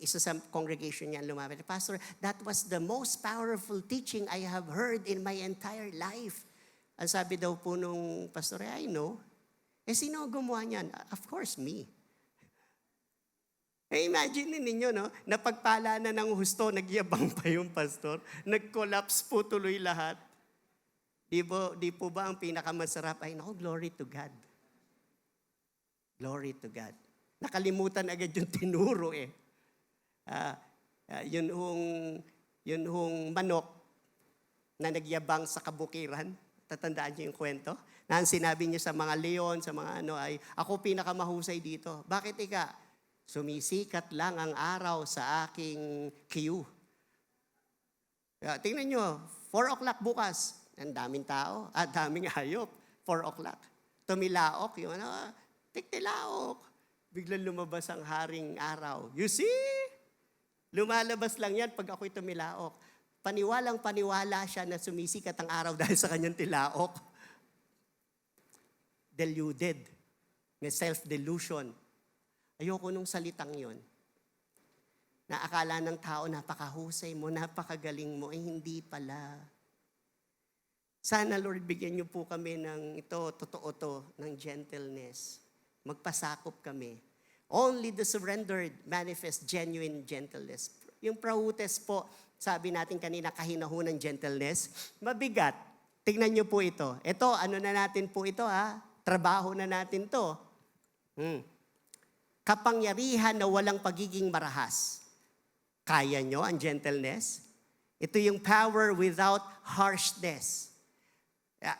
A: isa sa congregation niya lumapit, Pastor, that was the most powerful teaching I have heard in my entire life. Ang sabi daw po nung pastor, I know. Sino gumawa niyan? Of course, me. Imagine ninyo, no? Napagpala na ng husto, nagyabang pa yung pastor. Nag-collapse po tuloy lahat. Di po ba ang pinakamasarap ay, no, glory to God. Glory to God. Nakalimutan agad yung tinuro eh. Yun hong manok na nagyabang sa kabukiran. Tatandaan niyo yung kwento? Na sinabi niya sa mga leon, sa mga ano ay, ako pinakamahusay dito. Bakit ika? Sumisikat lang ang araw sa aking queue. Tingnan niyo, 4 o'clock bukas. Ang daming tao, daming hayop. 4 o'clock. Tumilaok, yung ano, tiktilaok. Biglang lumabas ang haring araw. You see? Lumalabas lang yan pag ako'y tumilaok. Paniwalang-paniwala siya na sumisikat ang araw dahil sa kanyang tilaok. Deluded. May self-delusion. Ayoko nung salitang yon. Na akala ng tao, napakahusay mo, napakagaling mo, hindi pala. Sana, Lord, bigyan niyo po kami ng totoo to, ng gentleness. Magpasakop kami. Only the surrendered manifest genuine gentleness. Yung prautes po, sabi natin kanina, kahinahunan gentleness, mabigat. Tingnan niyo po ito. Ito, ano na natin po ito ha? Trabaho na natin to. Kapangyarihan na walang pagiging marahas. Kaya nyo ang gentleness? Ito yung power without harshness.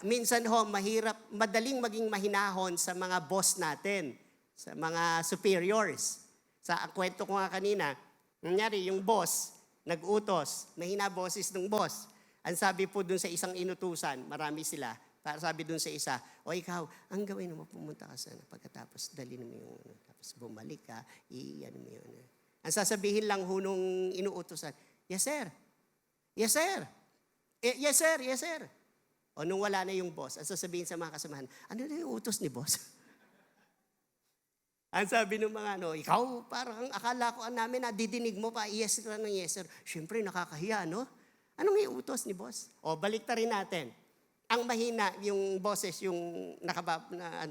A: Minsan ho, madaling maging mahinahon sa mga boss natin, sa mga superiors. Ang kwento ko nga kanina, nangyari yung boss, nag-utos, mahina boses ng boss. Ang sabi po dun sa isang inutusan, marami sila, para sabi dun sa isa, o ikaw, ang gawin mo, pumunta ka sana, pagkatapos dalhin mo yung, tapos bumalik ka, iyan mo yun. Ang sasabihin lang ho nung inuutosan, yes sir, yes sir, yes sir, yes sir. O nung wala na yung boss, ang sasabihin sa mga kasamahan, ano na yung utos ni boss? Ang sabi ng mga ikaw parang akala ko namin na didinig mo pa, yes sir, ng yes sir. Siyempre nakakahiya, no? Anong yung utos ni boss? O balik ta rin natin. Ang mahina, yung boses, yung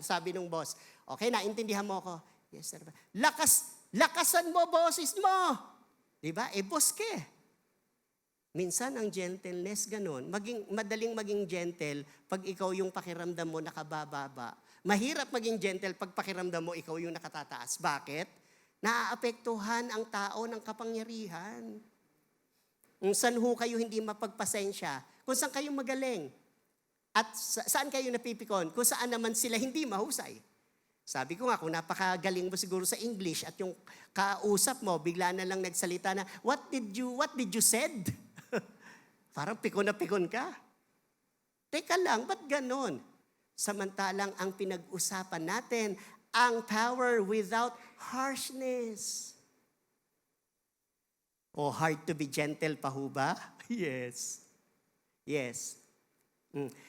A: sabi ng boss, okay, naintindihan mo ako. Yes sir. Lakasan mo boses mo. Diba? Boss ka eh. Minsan ang gentleness ganun, madaling maging gentle pag ikaw yung pakiramdam mo nakabababa. Mahirap maging gentle pag pakiramdam mo ikaw yung nakatataas. Bakit? Naaapektuhan ang tao ng kapangyarihan. Kung saan ho kayo hindi mapagpasensya, kung saan kayo magaling, at saan kayo napipikon, kung saan naman sila hindi mahusay. Sabi ko nga, kung napakagaling mo siguro sa English at yung kausap mo, bigla na lang nagsalita na, what did you said? Parang pikon na pikon ka. Teka lang, ba't ganon? Samantalang ang pinag-usapan natin, ang power without harshness. O hard to be gentle pa ho ba? Yes. Yes.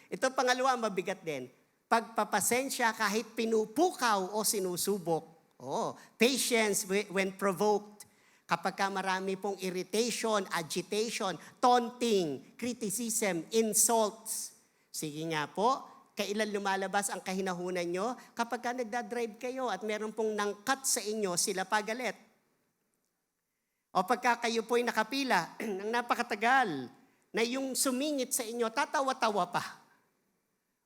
A: Ito pangalawa, mabigat din. Pagpapasensya kahit pinupukaw o sinusubok. Patience when provoked. Kapag ka marami pong irritation, agitation, taunting, criticism, insults. Sige nga po, kailan lumalabas ang kahinahunan nyo? Kapag ka nagdadrive kayo at meron pong nangkat sa inyo, sila pagalit. O pagka kayo po'y nakapila ng napakatagal, na yung sumingit sa inyo, tatawa-tawa pa.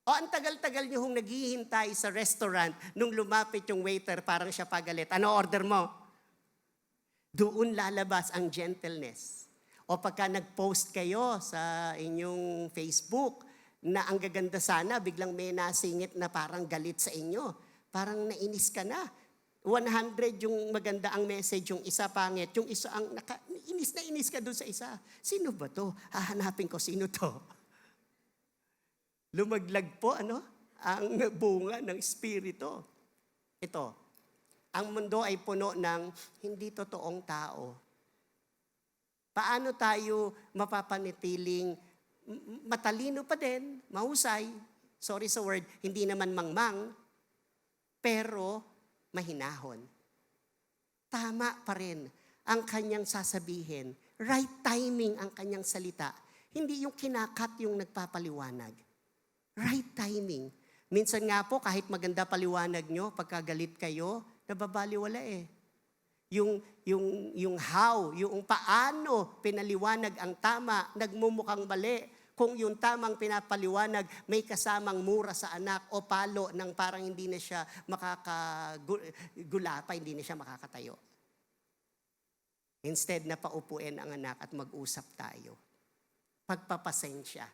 A: O ang tagal-tagal nyo hong naghihintay sa restaurant nung lumapit yung waiter, parang siya pagalit. Ano order mo? Doon lalabas ang gentleness. O pagka nag-post kayo sa inyong Facebook na ang gaganda sana, biglang may nasingit na parang galit sa inyo. Parang nainis ka na. 100 yung maganda ang message, yung isa pangit, yung isa ang inis ka doon sa isa. Sino ba to? Hahanapin ko sino to. Lumaglag po ang bunga ng espiritu. Ito. Ang mundo ay puno ng hindi totoong tao. Paano tayo mapapanitiling matalino pa din, mahusay, sorry sa word, hindi naman mangmang, pero mahinahon. Tama pa rin ang kanyang sasabihin. Right timing ang kanyang salita. Hindi yung kinakat yung nagpapaliwanag. Right timing. Minsan nga po, kahit maganda paliwanag nyo, pagkagalit kayo, nababaliwala eh. Yung how, yung paano pinaliwanag ang tama, nagmumukhang mali. Kung yung tamang pinapaliwanag, may kasamang mura sa anak o palo ng parang hindi na siya makakagulapa, hindi na siya makakatayo. Instead na paupuin ang anak at mag-usap tayo. Pagpapasensya.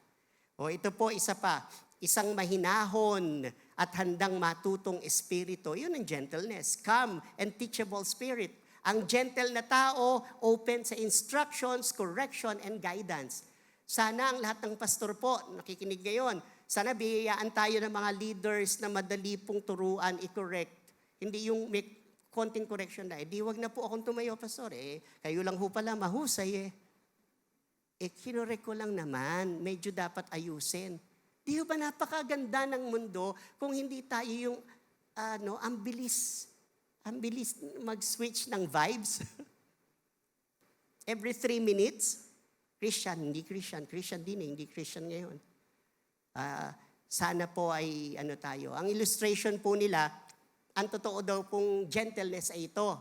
A: O ito po, isa pa, isang mahinahon at handang matutong espiritu. Yun ang gentleness. Calm and teachable spirit. Ang gentle na tao, open sa instructions, correction, and guidance. Sana ang lahat ng pastor po, nakikinig ngayon, sana biyayaan tayo ng mga leaders na madali pong turuan, i-correct. Hindi yung may konting correction na, di wag na po akong tumayo, pastor. Kayo lang ho pala, mahusay kinorek ko lang naman, medyo dapat ayusin. Di ba napakaganda ng mundo kung hindi tayo yung, ang bilis mag-switch ng vibes. Every 3 minutes, Christian, hindi Christian, Christian din hindi Christian ngayon. Sana po ay tayo. Ang illustration po nila, ang totoo daw pong gentleness ay ito.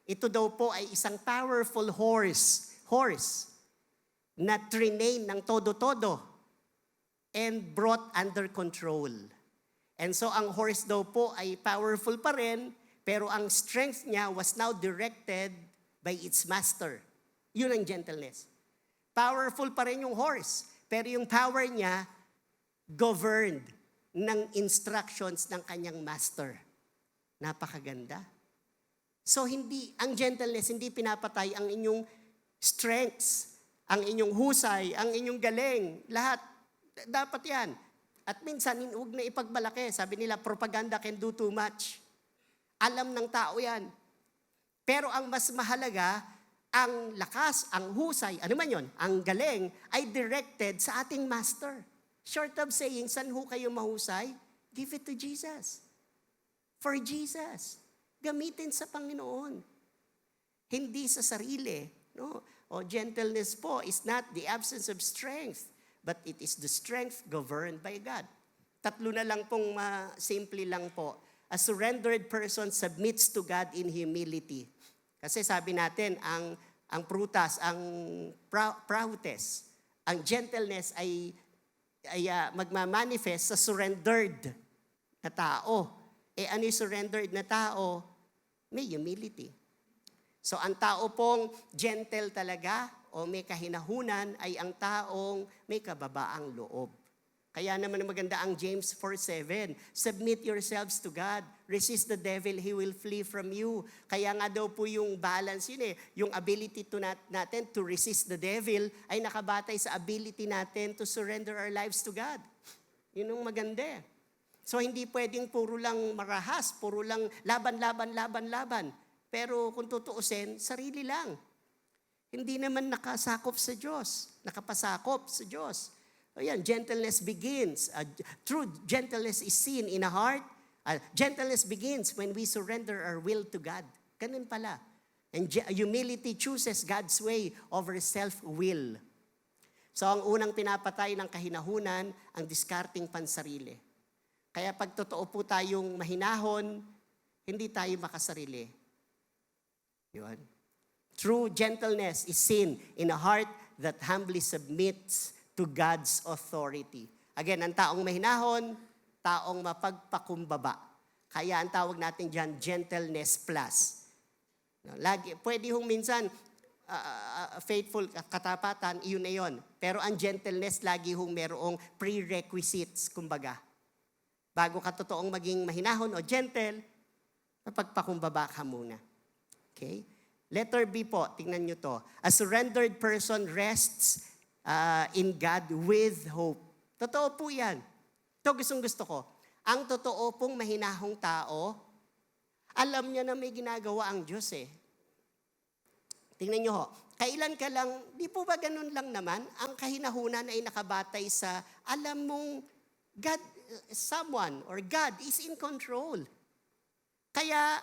A: Ito daw po ay isang powerful horse na trinain ng todo-todo and brought under control. And so ang horse daw po ay powerful pa rin, pero ang strength niya was now directed by its master. Yun ang gentleness. Powerful pa rin yung horse, pero yung power niya governed ng instructions ng kanyang master. Napakaganda. So ang gentleness, hindi pinapatay ang inyong strengths, ang inyong husay, ang inyong galing, lahat. Dapat yan. At minsan, huwag na ipagmalaki. Sabi nila, propaganda can do too much. Alam ng tao yan. Pero ang mas mahalaga, ang lakas, ang husay, ano man yon, ang galing, ay directed sa ating master. Short of saying, saan ho kayo mahusay? Give it to Jesus. For Jesus. Gamitin sa Panginoon. Hindi sa sarili. No? O gentleness po is not the absence of strength, but it is the strength governed by God. 3 na lang pong simple lang po. A surrendered person submits to God in humility. Kasi sabi natin, ang prutas, ang prautes, ang gentleness ay magmamanifest sa surrendered na tao. Ano yung surrendered na tao? May humility. So ang tao pong gentle talaga o may kahinahunan ay ang taong may kababaang loob. Kaya naman maganda ang James 4:7. Submit yourselves to God. Resist the devil, he will flee from you. Kaya nga daw po yung balance yun yung ability natin to resist the devil ay nakabatay sa ability natin to surrender our lives to God. Yun ang maganda. So hindi pwedeng puro lang marahas, puro lang laban. Pero kung tutuusin, sarili lang. Hindi naman nakasakop sa Diyos, nakapasakop sa Diyos. Ayan, gentleness begins. True gentleness is seen in a heart. Gentleness begins when we surrender our will to God. Ganun pala. And humility chooses God's way over self-will. So ang unang pinapatay ng kahinahunan, ang discarding pansarili. Kaya pag totoo po tayong mahinahon, hindi tayo makasarili. Yun. True gentleness is seen in a heart that humbly submits to God's authority. Again, ang taong mahinahon, taong mapagpakumbaba. Kaya ang tawag natin dyan, gentleness plus. Lagi, pwede hong minsan, faithful, katapatan, iyon na yun. Pero ang gentleness, lagi hong merong prerequisites, kumbaga. Bago ka totoong maging mahinahon o gentle, mapagpakumbaba ka muna. Okay? Letter B po, tingnan nyo to. A surrendered person rests in God with hope. Totoo po yan. Ito gusto ko. Ang totoo pong mahinahong tao, alam niya na may ginagawa ang Diyos Tingnan nyo ho. Kailan ka lang, di po ba ganun lang naman? Ang kahinahunan ay nakabatay sa, alam mong God, someone or God is in control. Kaya,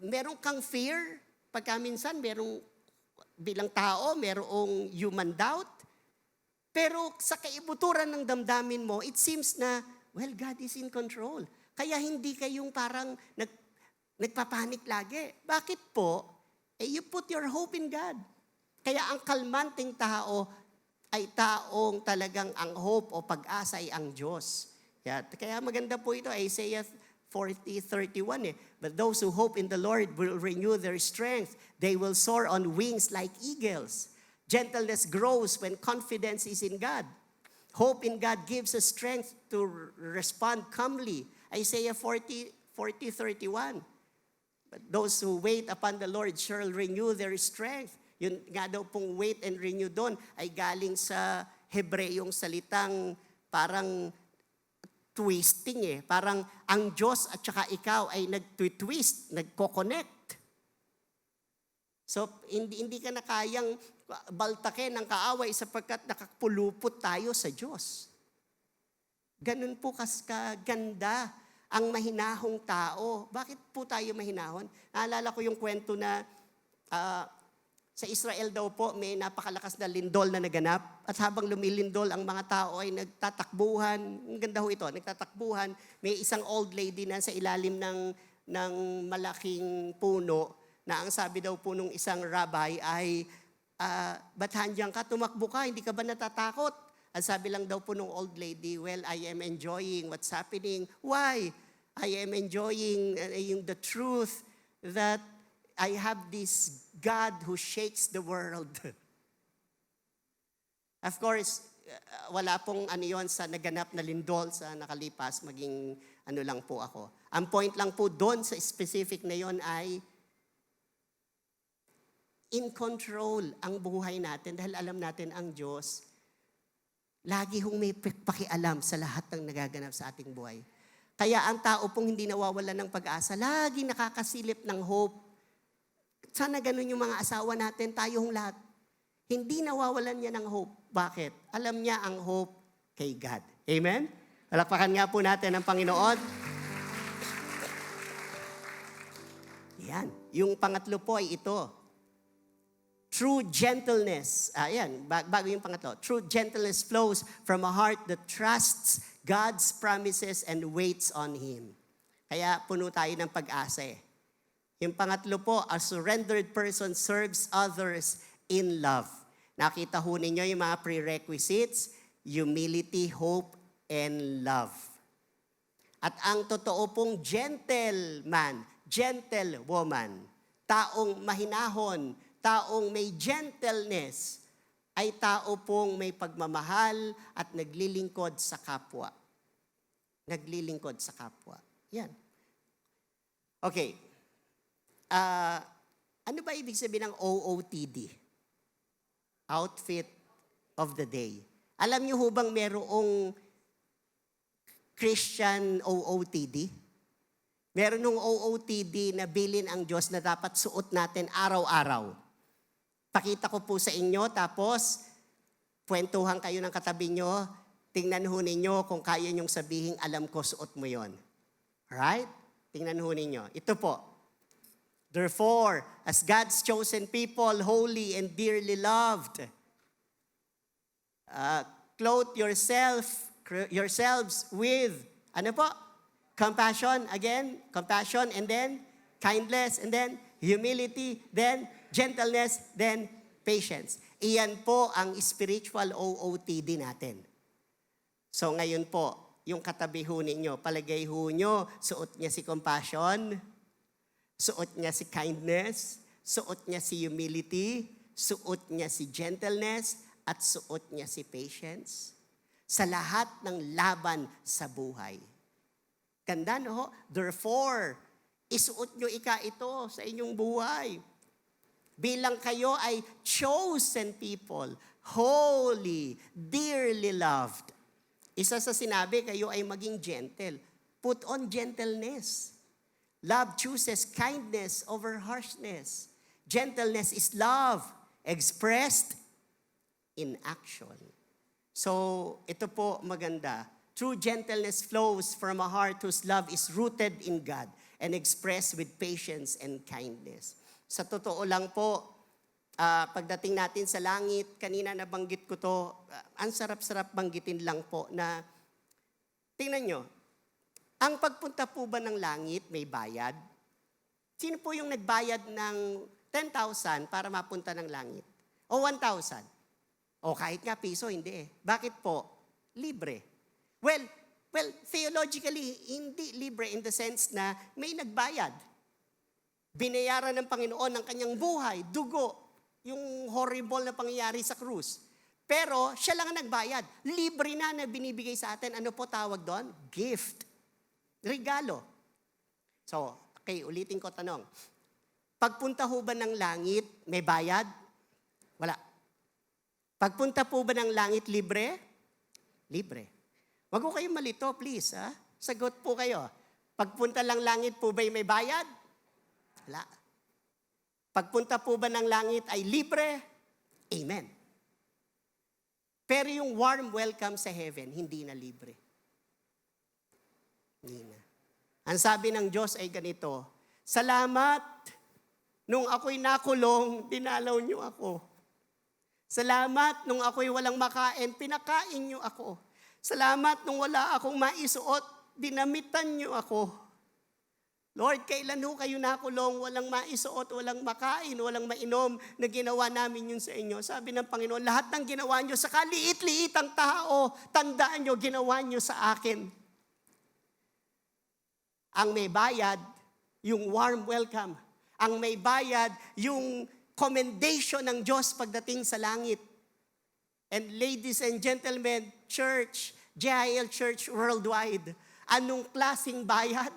A: meron kang fear, pagka minsan bilang tao, merong human doubt. Pero sa kaibuturan ng damdamin mo, it seems na, well, God is in control. Kaya hindi kayong parang nagpapanik lagi. Bakit po? You put your hope in God. Kaya ang kalmanting tao ay taong talagang ang hope o pag-asa ay ang Diyos. Kaya maganda po ito, Isaiah 40:31 But those who hope in the Lord will renew their strength. They will soar on wings like eagles. Gentleness grows when confidence is in God. Hope in God gives us strength to respond calmly. Isaiah 40:31 But those who wait upon the Lord shall renew their strength. Yun nga daw pong wait and renew doon ay galing sa Hebreyong salitang parang twisting Parang ang Diyos at saka ikaw ay nag-twist, nagko-connect. So, hindi ka na kayang baltakin ng kaaway sapagkat nakapulupot tayo sa Diyos. Ganun po kaganda ang mahinahong tao. Bakit po tayo mahinahon? Naalala ko yung kwento na sa Israel daw po may napakalakas na lindol na naganap at habang lumilindol ang mga tao ay nagtatakbuhan. Ang ganda ho ito, nagtatakbuhan. May isang old lady na sa ilalim ng malaking puno na ang sabi daw po nung isang rabbi ay, ba't handyan ka, tumakbo ka, hindi ka ba natatakot? Ang sabi lang daw po nung old lady, well, I am enjoying what's happening. Why? I am enjoying the truth that I have this God who shakes the world. Of course, wala pong yon sa naganap na lindol sa nakalipas, maging lang po ako. Ang point lang po doon sa specific na yon ay in control ang buhay natin dahil alam natin ang Diyos lagi hong may pakialam sa lahat ng nagaganap sa ating buhay. Kaya ang tao pong hindi nawawalan ng pag-asa, lagi nakakasilip ng hope. Sana ganun yung mga asawa natin, tayong lahat. Hindi nawawalan niya ng hope. Bakit? Alam niya ang hope kay God. Amen? Palakpakan nga po natin ang Panginoon. Yan. Yung pangatlo po ay ito. True gentleness, bago yung pangatlo. True gentleness flows from a heart that trusts God's promises and waits on Him. Kaya puno tayo ng pag-asa Yung pangatlo po, a surrendered person serves others in love. Nakita ho ninyo yung mga prerequisites, humility, hope, and love. At ang totoo pong gentleman, gentlewoman, taong mahinahon, taong may gentleness, ay tao pong may pagmamahal at naglilingkod sa kapwa. Naglilingkod sa kapwa. Yan. Okay. Ano ba ibig sabihin ng OOTD? Outfit of the day. Alam niyo ho bang merong Christian OOTD? Meron ng OOTD na bilin ang Diyos na dapat suot natin araw-araw. Pakita ko po sa inyo, tapos kwentuhan kayo ng katabi nyo, tingnan ho ninyo kung kaya nyong sabihin, alam ko, suot mo yon. Alright? Tingnan ho ninyo. Ito po. Therefore, as God's chosen people, holy and dearly loved, clothe yourselves with, ano po? Compassion, again, compassion, and then kindness, and then humility, then gentleness, then patience. Iyan po ang spiritual OOTD natin. So ngayon po, yung katabi ho ninyo, palagay ho nyo, suot niya si compassion, suot niya si kindness, suot niya si humility, suot niya si gentleness, at suot niya si patience. Sa lahat ng laban sa buhay. Ganda no? Therefore, isuot nyo ito sa inyong buhay. Bilang kayo ay chosen people, holy, dearly loved. Isa sa sinabi, kayo ay maging gentle. Put on gentleness. Love chooses kindness over harshness. Gentleness is love expressed in action. So, ito po maganda. True gentleness flows from a heart whose love is rooted in God and expressed with patience and kindness. Sa totoo lang po, pagdating natin sa langit, kanina nabanggit ko to, ang sarap-sarap banggitin lang po na, tingnan nyo, ang pagpunta po ba ng langit may bayad? Sino po yung nagbayad ng 10,000 para mapunta ng langit? O 1,000? O kahit nga piso, hindi eh. Bakit po? Libre. Well, theologically, hindi libre in the sense na may nagbayad. Binayaran ng Panginoon ng kanyang buhay, dugo, yung horrible na pangyayari sa krus. Pero siya lang ang nagbayad. Libre na binibigay sa atin. Ano po tawag doon? Gift. Regalo. So, okay, ulitin ko tanong. Pagpunta ho ba ng langit, may bayad? Wala. Pagpunta po ba ng langit, libre? Libre. Wag ko kayong malito, please. Ha? Sagot po kayo. Pagpunta lang langit po ba may bayad? Wala. Pagpunta po ba ng langit ay libre? Amen. Pero yung warm welcome sa heaven, hindi na libre. Hindi na. Ang sabi ng Diyos ay ganito, salamat, nung ako'y nakulong, dinalaw niyo ako. Salamat, nung ako'y walang makain, pinakain niyo ako. Salamat, nung wala akong maisuot, dinamitan niyo ako. Lord, kailan ho kayo nakulong, walang maisuot, walang makain, walang mainom, na ginawa namin yun sa inyo? Sabi ng Panginoon, lahat ng ginawa niyo sa kaliit-liitang tao, tandaan niyo, ginawa niyo sa akin. Ang may bayad, yung warm welcome. Ang may bayad, yung commendation ng Diyos pagdating sa langit. And ladies and gentlemen, church, JIL Church Worldwide, anong klaseng bayad?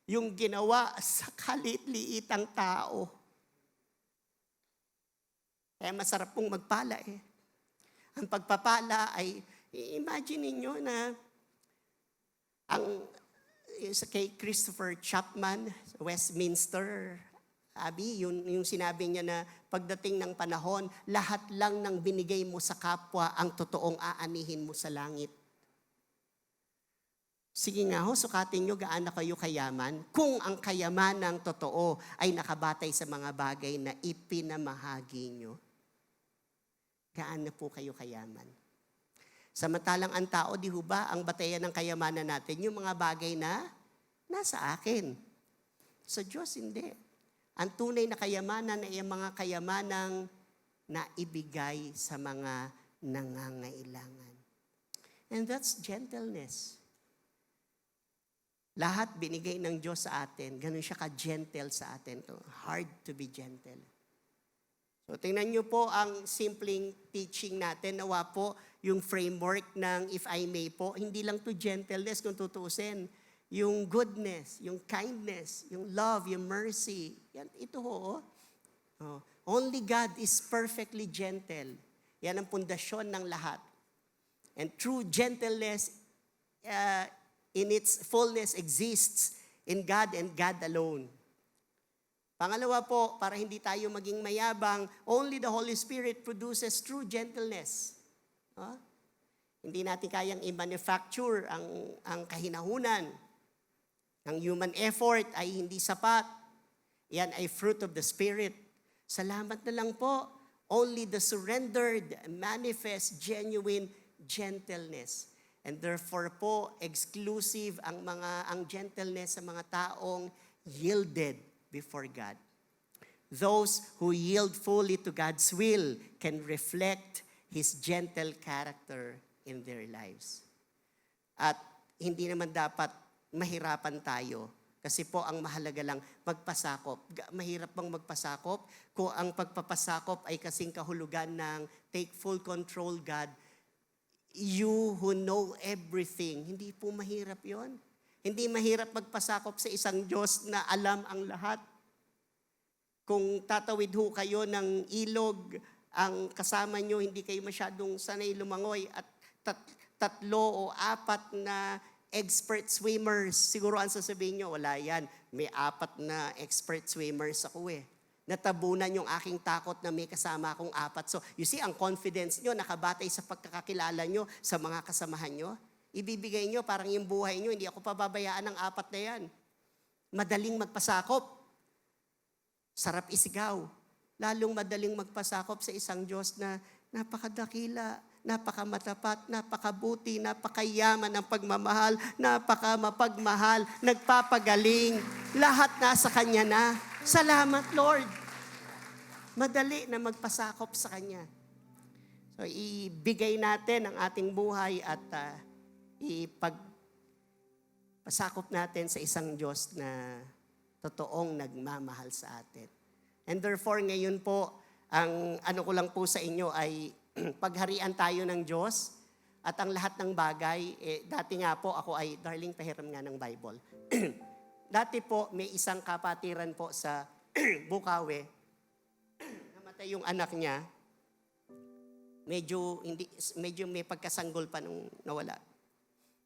A: Yung ginawa sa kalit-liitang tao. Kaya masarap pong magpala eh. Ang pagpapala ay, imagine ninyo na kay Christopher Chapman, Westminster Abbey, yung sinabi niya na pagdating ng panahon, lahat lang ng binigay mo sa kapwa ang totoong aanihin mo sa langit. Sige nga ho, sukatin nyo gaano kayo kayaman kung ang kayamanang totoo ay nakabatay sa mga bagay na ipinamahagi nyo. Gaano po kayo kayaman? Samantalang ang tao, di ho ba, ang batayan ng kayamanan natin, yung mga bagay na nasa akin. Sa Diyos, hindi. Ang tunay na kayamanan ay ang mga kayamanang naibigay sa mga nangangailangan. And that's gentleness. Lahat binigay ng Diyos sa atin. Ganun siya ka-gentle sa atin. Hard to be gentle. So tingnan niyo po ang simpleng teaching natin. Nawa po yung framework ng if I may po. Hindi lang to gentleness kung tutuusin. Yung goodness, yung kindness, yung love, yung mercy. Yan, ito ho. Only God is perfectly gentle. Yan ang pundasyon ng lahat. And true gentleness in its fullness exists in God and God alone. Pangalawa po, para hindi tayo maging mayabang, only the Holy Spirit produces true gentleness. Hindi natin kayang i-manufacture ang kahinahunan. Ang human effort ay hindi sapat. Yan ay fruit of the Spirit. Salamat na lang po. Only the surrendered manifest genuine gentleness. And therefore po, exclusive ang gentleness sa mga taong yielded before God. Those who yield fully to God's will can reflect His gentle character in their lives. At hindi naman dapat mahirapan tayo. Kasi po ang mahalaga lang magpasakop. Mahirap bang magpasakop? Kung ang pagpapasakop ay kasing kahulugan ng take full control, God, you who know everything. Hindi po mahirap yon. Hindi mahirap magpasakop sa isang Diyos na alam ang lahat. Kung tatawid ho kayo ng ilog, ang kasama nyo, hindi kayo masyadong sanay lumangoy at tatlo o apat na expert swimmers, siguro ang sasabihin nyo, wala yan. May 4 na expert swimmers ako eh. Natabunan yung aking takot na may kasama akong 4. So, you see, ang confidence nyo nakabatay sa pagkakakilala nyo sa mga kasamahan nyo. Ibibigay nyo, parang yung buhay nyo, hindi ako pababayaan ng 4 na yan. madaling magpasakop. Sarap isigaw. Lalong madaling magpasakop sa isang Diyos na napakadakila, napakamatapat, napakabuti, napakayaman ng pagmamahal, napakamapagmahal, nagpapagaling. Lahat nasa Kanya na. Salamat, Lord. Madali na magpasakop sa Kanya. So, ibigay natin ang ating buhay at ipagpasakop natin sa isang Diyos na totoong nagmamahal sa atin. And therefore, ngayon po, ang ano ko lang po sa inyo ay pagharian tayo ng Diyos at ang lahat ng bagay, dati nga po ako ay, darling, pahiram nga ng Bible. Dati po, may isang kapatiran po sa Bukawi, namatay yung anak niya, medyo may pagkasanggol pa nung nawala.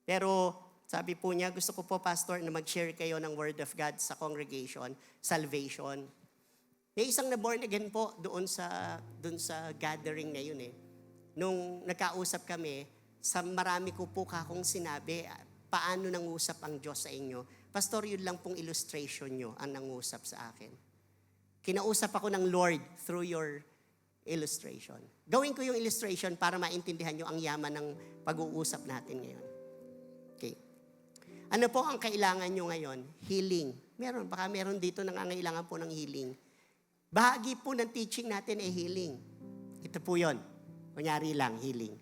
A: Pero sabi po niya, gusto ko po, Pastor, na mag-share kayo ng Word of God sa congregation, salvation. May isang na-born again po doon sa gathering na yun eh. Nung nagkausap kami, sa marami ko po kakong sinabi, paano nangusap ang Diyos sa inyo. Pastor, yun lang pong illustration nyo ang nangusap sa akin. Kinausap ako ng Lord through your illustration. Gawin ko yung illustration para maintindihan nyo ang yaman ng pag-uusap natin ngayon. Okay. Ano po ang kailangan nyo ngayon? Healing. Baka meron dito nangangailangan po ng healing. Bahagi po ng teaching natin ay healing. Ito po yun. Kunyari lang, healing.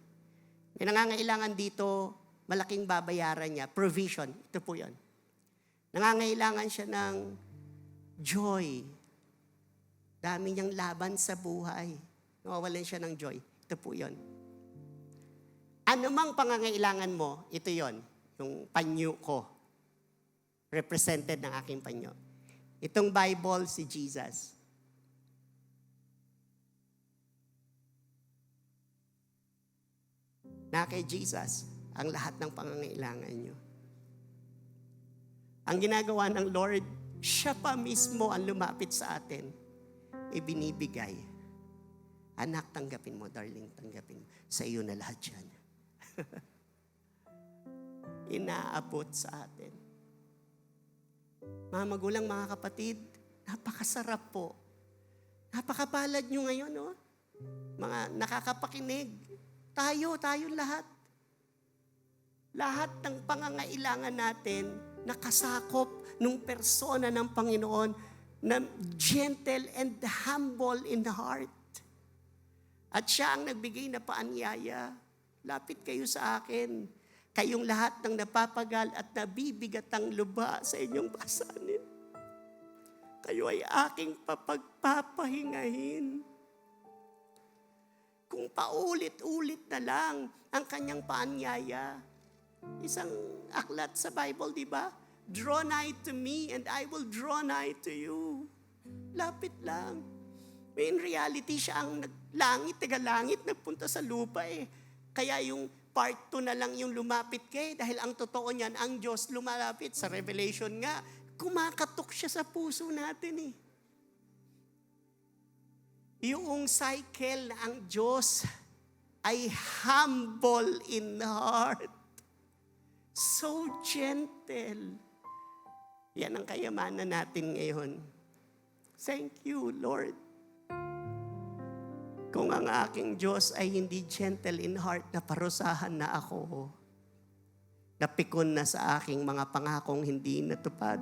A: May nangangailangan dito, malaking babayaran niya, provision. Ito po yun. Nangangailangan siya ng joy. Dami niyang laban sa buhay. Nawawalan siya ng joy. Ito po yun. Ano mang pangangailangan mo, ito yon, yung panyo ko. Represented ng aking panyo. Itong Bible, si Jesus. Na kay Jesus, ang lahat ng pangangailangan nyo. Ang ginagawa ng Lord, siya pa mismo ang lumapit sa atin, ibinibigay. Anak, tanggapin mo, darling, tanggapin mo. Sa iyo na lahat yan. Inaabot sa atin. Mga magulang, mga kapatid, napakasarap po. Napakapalad nyo ngayon, no? Mga nakakapakinig. Tayo lahat. Lahat ng pangangailangan natin nakasakop nung persona ng Panginoon na gentle and humble in the heart. At siya ang nagbigay na paanyaya. Lapit kayo sa akin. Kayong lahat ng napapagal at nabibigatang luba sa inyong pasanin. Kayo ay aking papagpapahingahin. Kung paulit-ulit na lang ang kanyang paanyaya. Isang aklat sa Bible, di ba? Draw nigh to me and I will draw nigh to you. Lapit lang. In reality, siya ang taga-langit, nagpunta sa lupa eh. Kaya yung part 2 na lang yung lumapit kay, dahil ang totoo niyan, ang Diyos lumalapit. Sa Revelation nga, kumakatok siya sa puso natin eh. Yung cycle na ang Diyos ay humble in heart. So gentle. Yan ang kayamanan natin ngayon. Thank you, Lord. Kung ang aking Diyos ay hindi gentle in heart, naparusahan na ako. Napikon na sa aking mga pangakong hindi natupad.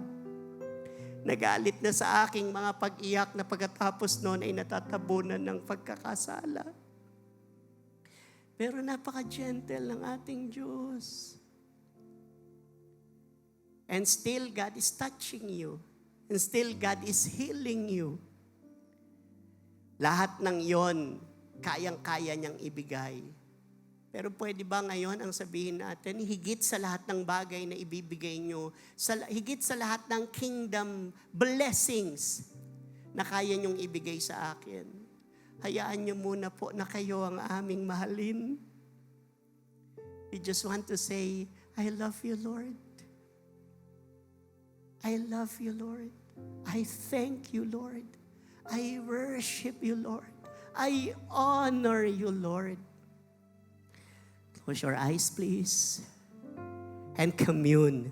A: Nagalit na sa aking mga pag-iyak na pagkatapos noon ay natatabunan ng pagkakasala. Pero napaka-gentle ng ating Diyos. And still God is touching you. And still God is healing you. Lahat ng yon, kayang-kaya niyang ibigay. Pero pwede ba ngayon ang sabihin natin, higit sa lahat ng bagay na ibibigay nyo, higit sa lahat ng kingdom blessings na kaya nyong ibigay sa akin, hayaan nyo muna po na kayo ang aming mahalin. We just want to say, I love you, Lord. I love you, Lord. I thank you, Lord. I worship you, Lord. I honor you, Lord. Close your eyes, please. And commune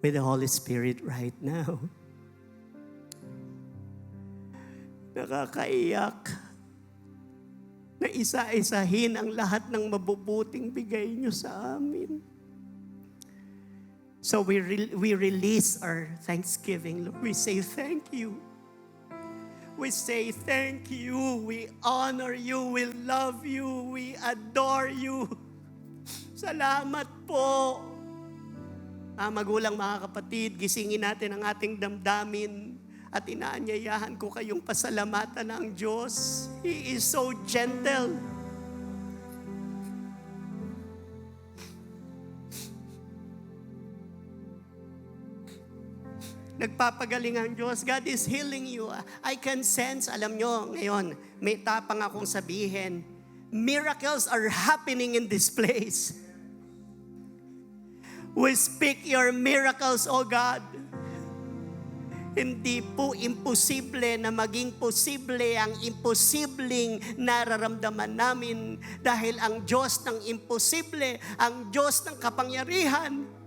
A: with the Holy Spirit right now. Nakakaiyak na isa-isahin ang lahat ng mabubuting bigay niyo sa amin. So we release our thanksgiving, Lord. We say thank you. We say thank you. We honor you. We love you. We adore you. Salamat po. Magulang, mga kapatid, gisingin natin ang ating damdamin at inaanyayahan ko kayong pasalamatan ng Diyos. He is so gentle. Nagpapagaling ang Diyos. God is healing you. I can sense, alam nyo, ngayon, may tapang akong sabihin, miracles are happening in this place. We speak your miracles, O God. Hindi po imposible na maging posible ang imposibleng nararamdaman namin dahil ang Diyos ng imposible, ang Diyos ng kapangyarihan,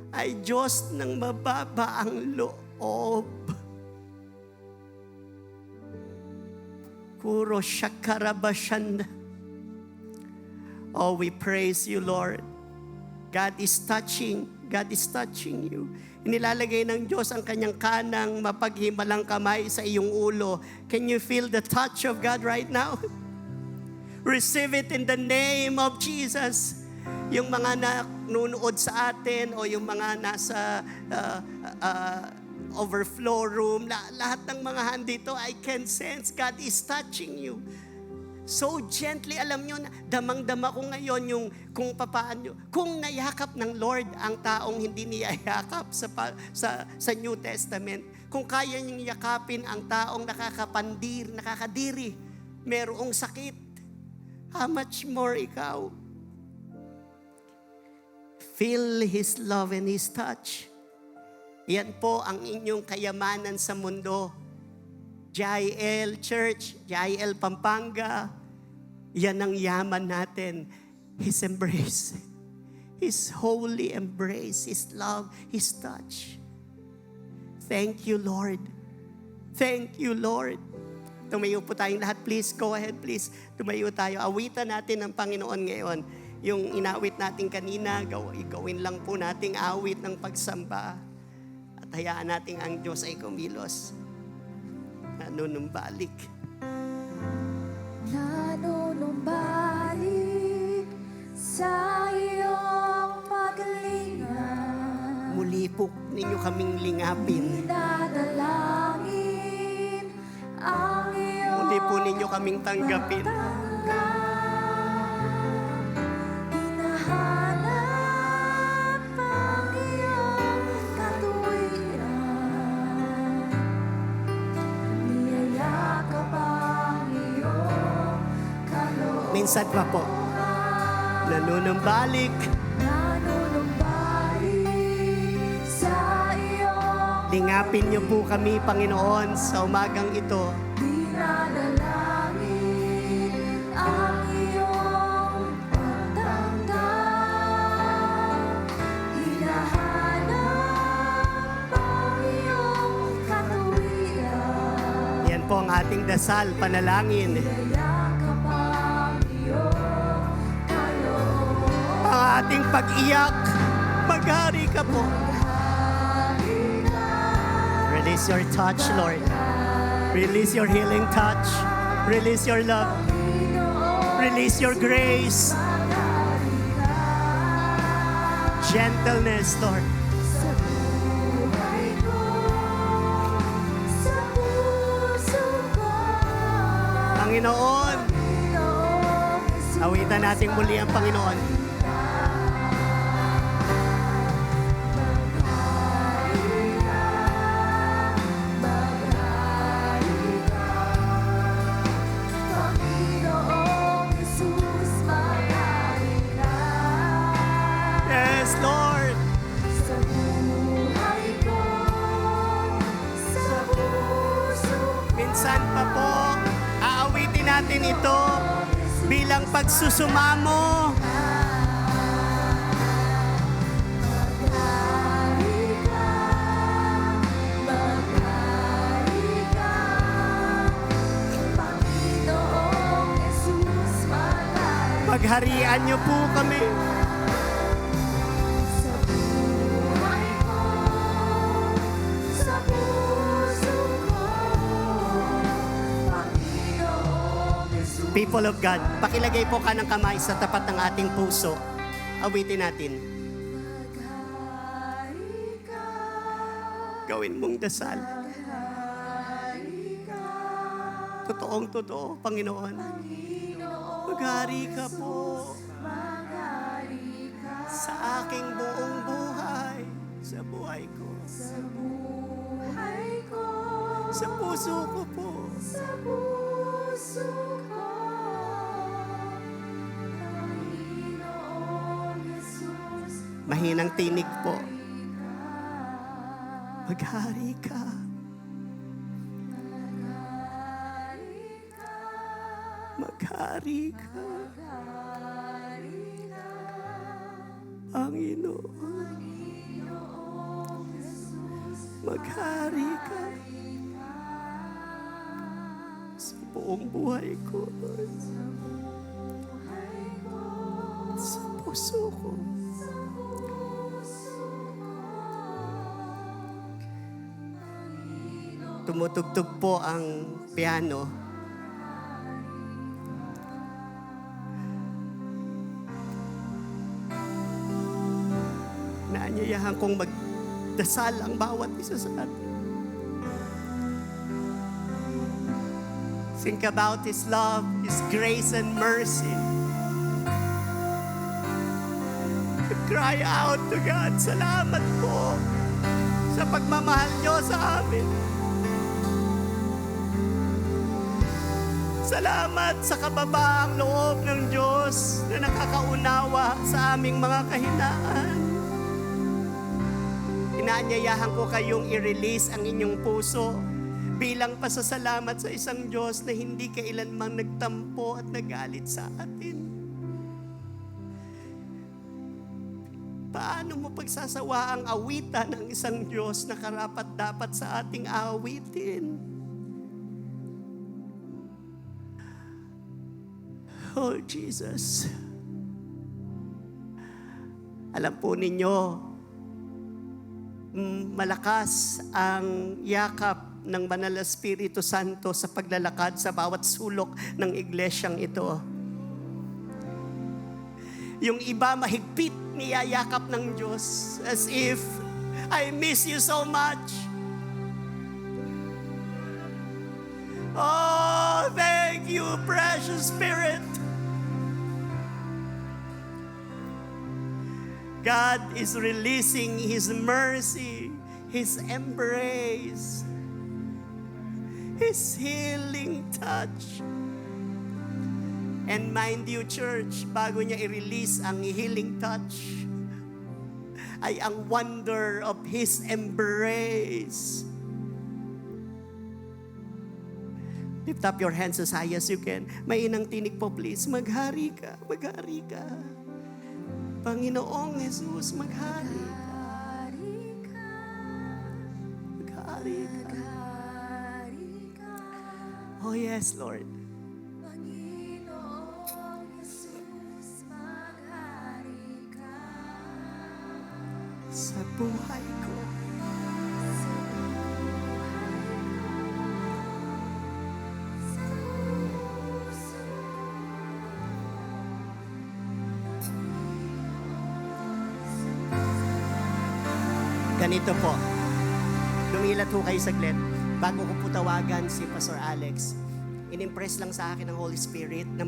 A: ay Diyos ng mababa ang loob. Kuro shakarabashanda. Oh, we praise you, Lord. God is touching. God is touching you. Inilalagay ng Diyos ang kanyang kanang mapaghimalang kamay sa iyong ulo. Can you feel the touch of God right now? Receive it in the name of Jesus. Yung mga nanunood sa atin o yung mga nasa overflow room, lahat ng mga hand dito, I can sense God is touching you. So gently, alam nyo, damang-dama ko ngayon yung kung papaano, kung nayakap ng Lord ang taong hindi niyayakap sa New Testament, kung kaya niyang yakapin ang taong nakakadiri, merong sakit, how much more ikaw? Feel His love and His touch. Yan po ang inyong kayamanan sa mundo. JIL Church, JIL Pampanga, yan ang yaman natin. His embrace, His holy embrace, His love, His touch. Thank you, Lord. Thank you, Lord. Tumayo po tayong lahat. Please, go ahead, please. Tumayo tayo. Awitan natin ang Panginoon ngayon. Yung inawit natin kanina, gawin lang po nating awit ng pagsamba. At hayaan natin ang Diyos ay kumilos. Nanunumbalik.
B: Nanunumbalik sa iyong paglinga.
A: Muli po ninyo kaming lingapin.
B: Dinadalangin ang iyong
A: Muli po ninyo kaming tanggapin.
B: Hinahanap ang iyong katuwiran. Niyayakap ang iyong kalooban.
A: Minsan pa po. Nanunumbalik.
B: Nanunumbalik sa iyong
A: Lingapin niyo po kami, Panginoon, sa umagang ito.
B: dinadalangin ang iyong pagtanggap. Hinahanap ang iyong katuwiran.
A: Yan po ang ating dasal, panalangin.
B: Niyayakap ang iyong kalooban.
A: Ang ating pag-iyak, maghari ka po. Release your touch, Lord. Release your healing touch. Release your love. Release your grace. Gentleness, Lord.
B: Sa buhay ko, sa puso ko,
A: Panginoon,
B: Panginoong Jesus.
A: awitan natin muli ang Panginoon.
B: Panginoong Jesus, maghari ka.
A: Yes, Lord.
B: Sa buhay ko, sa puso ko,
A: Minsan pa po, aawitin natin ito bilang pagsusumamo.
B: maghari ka.
A: Pagharian niyo po kami.
B: Sa buhay ko, sa puso ko, Panginoong Jesus.
A: People of God, pakilagay po ka ng kamay sa tapat ng ating puso. Awitin natin.
B: Maghari ka,
A: Gawin mong dasal.
B: maghari ka,
A: Totoong totoo, Panginoon.
B: Panginoong
A: Maghari ka po
B: maghari ka.
A: sa aking buong buhay. Sa buhay ko.
B: Sa buhay ko,
A: Sa puso ko po.
B: sa puso ko, Panginoong Jesus,
A: Mahinang tinig po. Maghari ka. Maghari ka. Panginoon. Maghari ka. Sa buong buhay ko. Sa puso ko. Tumutugtog po ang piano. Naanyayahan kong magdasal ang bawat isa sa atin. Think about His love, His grace and mercy. Cry out to God, salamat po sa pagmamahal niyo sa amin. Salamat sa kababaang loob ng Diyos na nakakaunawa sa aming mga kahinaan. Inaanyayahan ko kayong i-release ang inyong puso bilang pasasalamat sa isang Diyos na hindi kailanman nagtampo at nagalit sa atin. Paano mo pagsasawa ang awitan ng isang Diyos na karapat-dapat sa ating awitin? Oh, Jesus. Alam po ninyo, malakas ang yakap ng Banal na Espiritu Santo sa paglalakad sa bawat sulok ng iglesyang ito. Yung iba mahigpit niyayakap ng Diyos as if, I miss you so much. Oh, thank you, precious Spirit. God is releasing His mercy, His embrace, His healing touch. And mind you, church, bago niya i-release ang healing touch, ay ang wonder of His embrace. Lift up your hands as high as you can. Mainang tinig po, please. Maghari ka, maghari ka. Panginoong Jesus, maghari ka. Maghari ka. Oh yes, Lord.
B: Panginoong Jesus, maghari ka.
A: Sa buhay ko.
B: Sa puso
A: Ganito po. Lumilat ho kayo saglit. Bago ko po tawagan si Pastor Alex, in-impress lang sa akin ng Holy Spirit na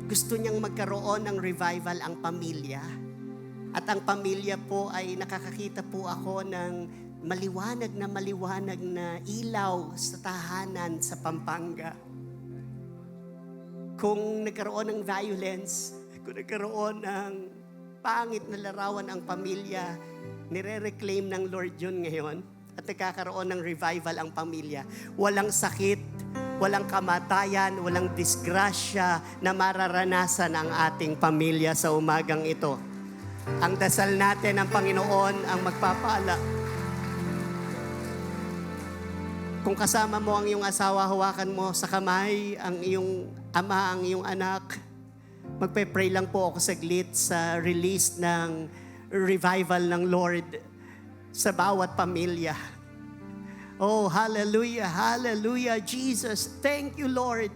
A: gusto niyang magkaroon ng revival ang pamilya. At ang pamilya po ay nakakakita po ako ng maliwanag na ilaw sa tahanan sa Pampanga. Kung nagkaroon ng violence, kung nagkaroon ng pangit na larawan ang pamilya, nire-reclaim ng Lord yun ngayon at nagkakaroon ng revival ang pamilya. Walang sakit, walang kamatayan, walang disgrasya na mararanasan ang ating pamilya sa umagang ito. Ang dasal natin ng Panginoon ang magpapala. Kung kasama mo ang iyong asawa, hawakan mo sa kamay ang iyong ama, ang iyong anak. Magpe-pray lang po ako saglit sa release ng revival ng Lord sa bawat pamilya. Oh, hallelujah, hallelujah, Jesus. Thank you, Lord.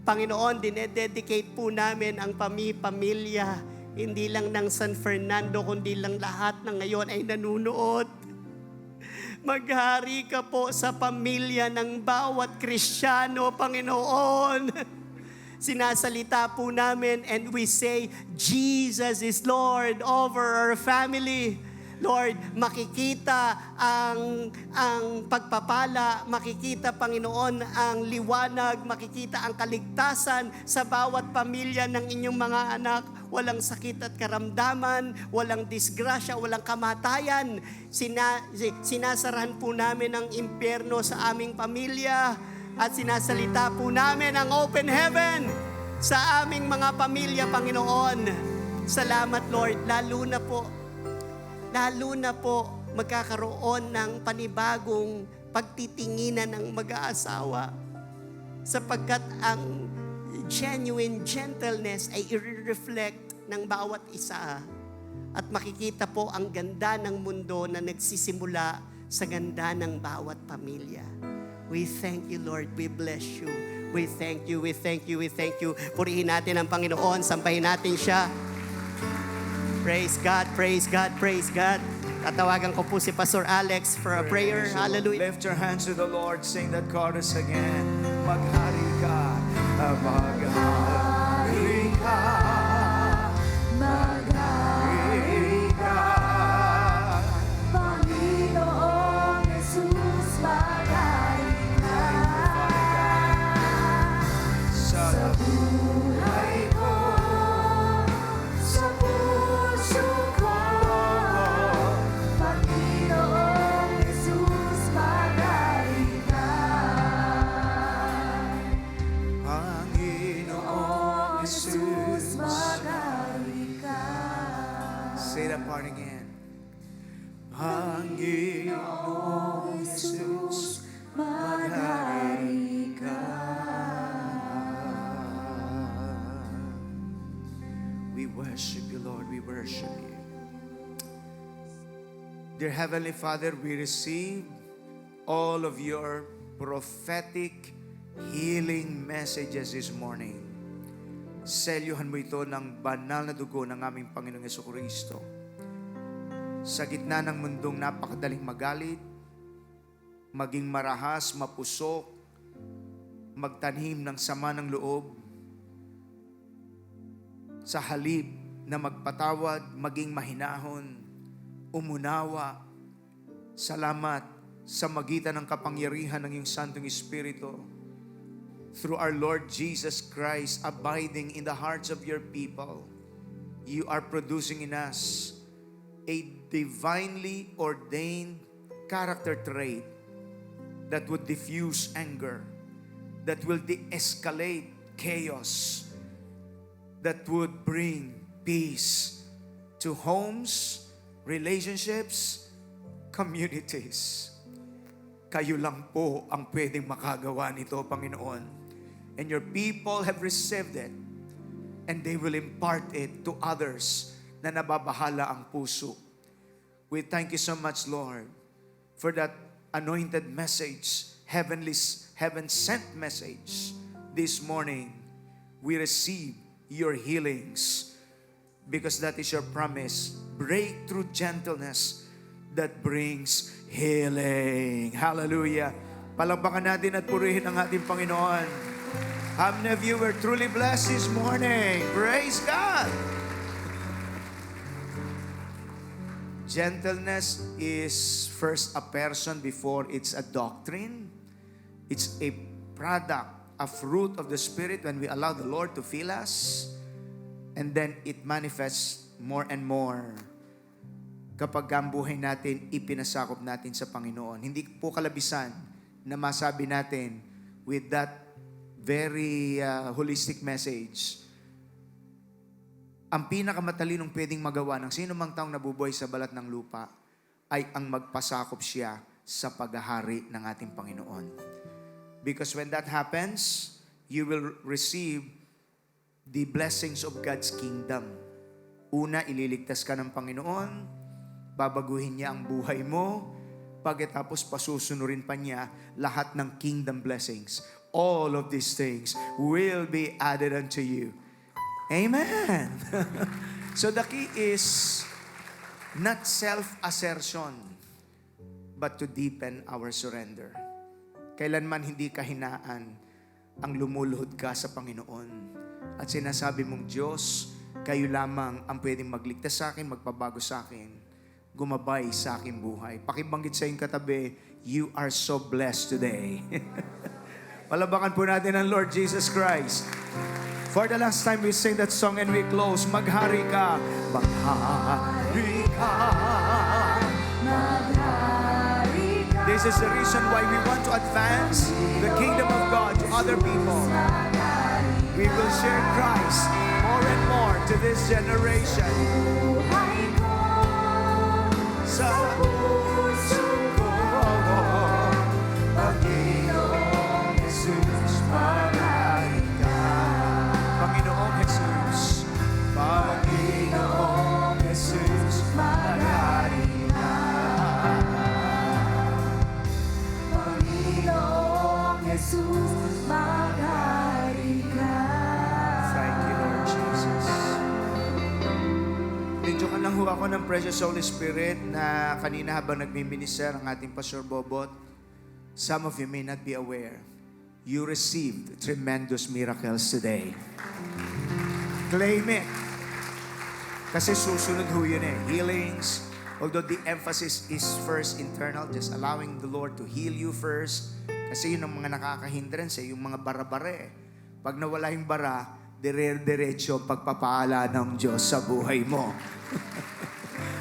A: Panginoon, dinededicate po namin ang pamilya, hindi lang ng San Fernando, kundi lang lahat na ngayon ay nanunood. Maghari ka po sa pamilya ng bawat Kristiyano, Panginoon. Sinasalita po namin and we say, Jesus is Lord over our family. Lord, makikita ang pagpapala, makikita, Panginoon, ang liwanag, makikita ang kaligtasan sa bawat pamilya ng inyong mga anak. Walang sakit at karamdaman, walang disgrasya, walang kamatayan. Sinasarahan po namin ang impyerno sa aming pamilya at sinasalita po namin ang open heaven sa aming mga pamilya, Panginoon. Salamat, Lord, lalo na po magkakaroon ng panibagong pagtitinginan ng mag-aasawa sapagkat ang genuine gentleness ay i-reflect ng bawat isa at makikita po ang ganda ng mundo na nagsisimula sa ganda ng bawat pamilya. We thank you, Lord. We bless you. We thank you, we thank you, we thank you. Purihin natin ang Panginoon, sampahin natin siya. Praise God, praise God, praise God. Tatawagan ko po si Pastor Alex for a prayer.
C: Praise the Lord.
A: Hallelujah.
C: Lift your hands to the Lord. Sing that chorus again. Maghari ka, maghari ka, maghari ka.
B: Panginoong Jesus, maghari ka
C: Sa
B: buhay ko, sa puso ko. Panginoong Jesus, maghari ka.
C: Panginoong
B: Jesus,
C: Jesus.
B: maghari ka.
C: Say that part again. Panginoong Jesus, maghari ka. We worship you, Lord. We worship you. Dear Heavenly Father, we receive all of your prophetic healing messages this morning. Selyuhan mo ito ng banal na dugo ng aming Panginoong Jesucristo. Sa gitna ng mundong napakadaling magalit, maging marahas, mapusok, magtanim ng sama ng loob, sa halip na magpatawad, maging mahinahon, umunawa. Salamat sa magitan ng kapangyarihan ng iyong Santong Espiritu. Through our Lord Jesus Christ abiding in the hearts of your people, you are producing in us a divinely ordained character trait that would diffuse anger, that will de-escalate chaos, that would bring peace to homes, relationships, communities. Kayo lang po ang pwedeng makagawa nito, Panginoon. And your people have received it. And they will impart it to others na nababahala ang puso. We thank you so much, Lord, for that anointed message, heaven-sent message. This morning, we receive your healings because that is your promise. Breakthrough gentleness that brings healing. Hallelujah. Palakpakan natin at purihin ang ating Panginoon. How many of you were truly blessed this morning? Praise God. Gentleness is first a person before it's a doctrine. It's a product, a fruit of the Spirit when we allow the Lord to fill us. And then it manifests more and more kapag ang buhay natin ipinasakop natin sa Panginoon. Hindi po kalabisan na masabi natin with that very holistic message. Ang pinakamatalinong pwedeng magawa ng sino mang taong nabubuhay sa balat ng lupa ay ang magpasakop siya sa paghahari ng ating Panginoon. Because when that happens, you will receive the blessings of God's kingdom. Una, ililigtas ka ng Panginoon, babaguhin niya ang buhay mo, pagkatapos pasusunurin pa niya lahat ng kingdom blessings. All of these things will be added unto you. Amen. So the key is not self-assertion, but to deepen our surrender. Kailanman hindi kahinaan ang lumuluhod ka sa Panginoon. At sinasabi mong, Diyos, kayo lamang ang pwedeng magligtas sa akin, magpabago sa akin, gumabay sa aking buhay. Pakibanggit sa iyong katabi, you are so blessed today. Palabakan po natin ang Lord Jesus Christ. For the last time we sing that song and we close, maghari ka, maghari ka.
B: Maghari ka.
C: This is the reason why we want to advance the kingdom of God to other people. We will share Christ more and more to this generation.
B: Buhay ko
C: Sa
B: puso ko,
C: Panginoong Jesus, maghari ka. Panginoong Jesus, Panginoong Jesus, maghari ka.
B: Panginoong Jesus, maghari ka.
C: Thank you, Lord Jesus. Medyo lang ho ako ng precious Holy Spirit na kanina habang nagmi-minister ang ating Pastor Bobot, some of you may not be aware, you received tremendous miracles today. Claim it. Kasi susunod ho yun eh. Healings. Although the emphasis is first internal, just allowing the Lord to heal you first. Kasi yun ang mga nakakahindrance eh, yung mga bara-bara eh. Pag nawala yung bara, dire-diretso pagpapaala ng Diyos sa buhay mo.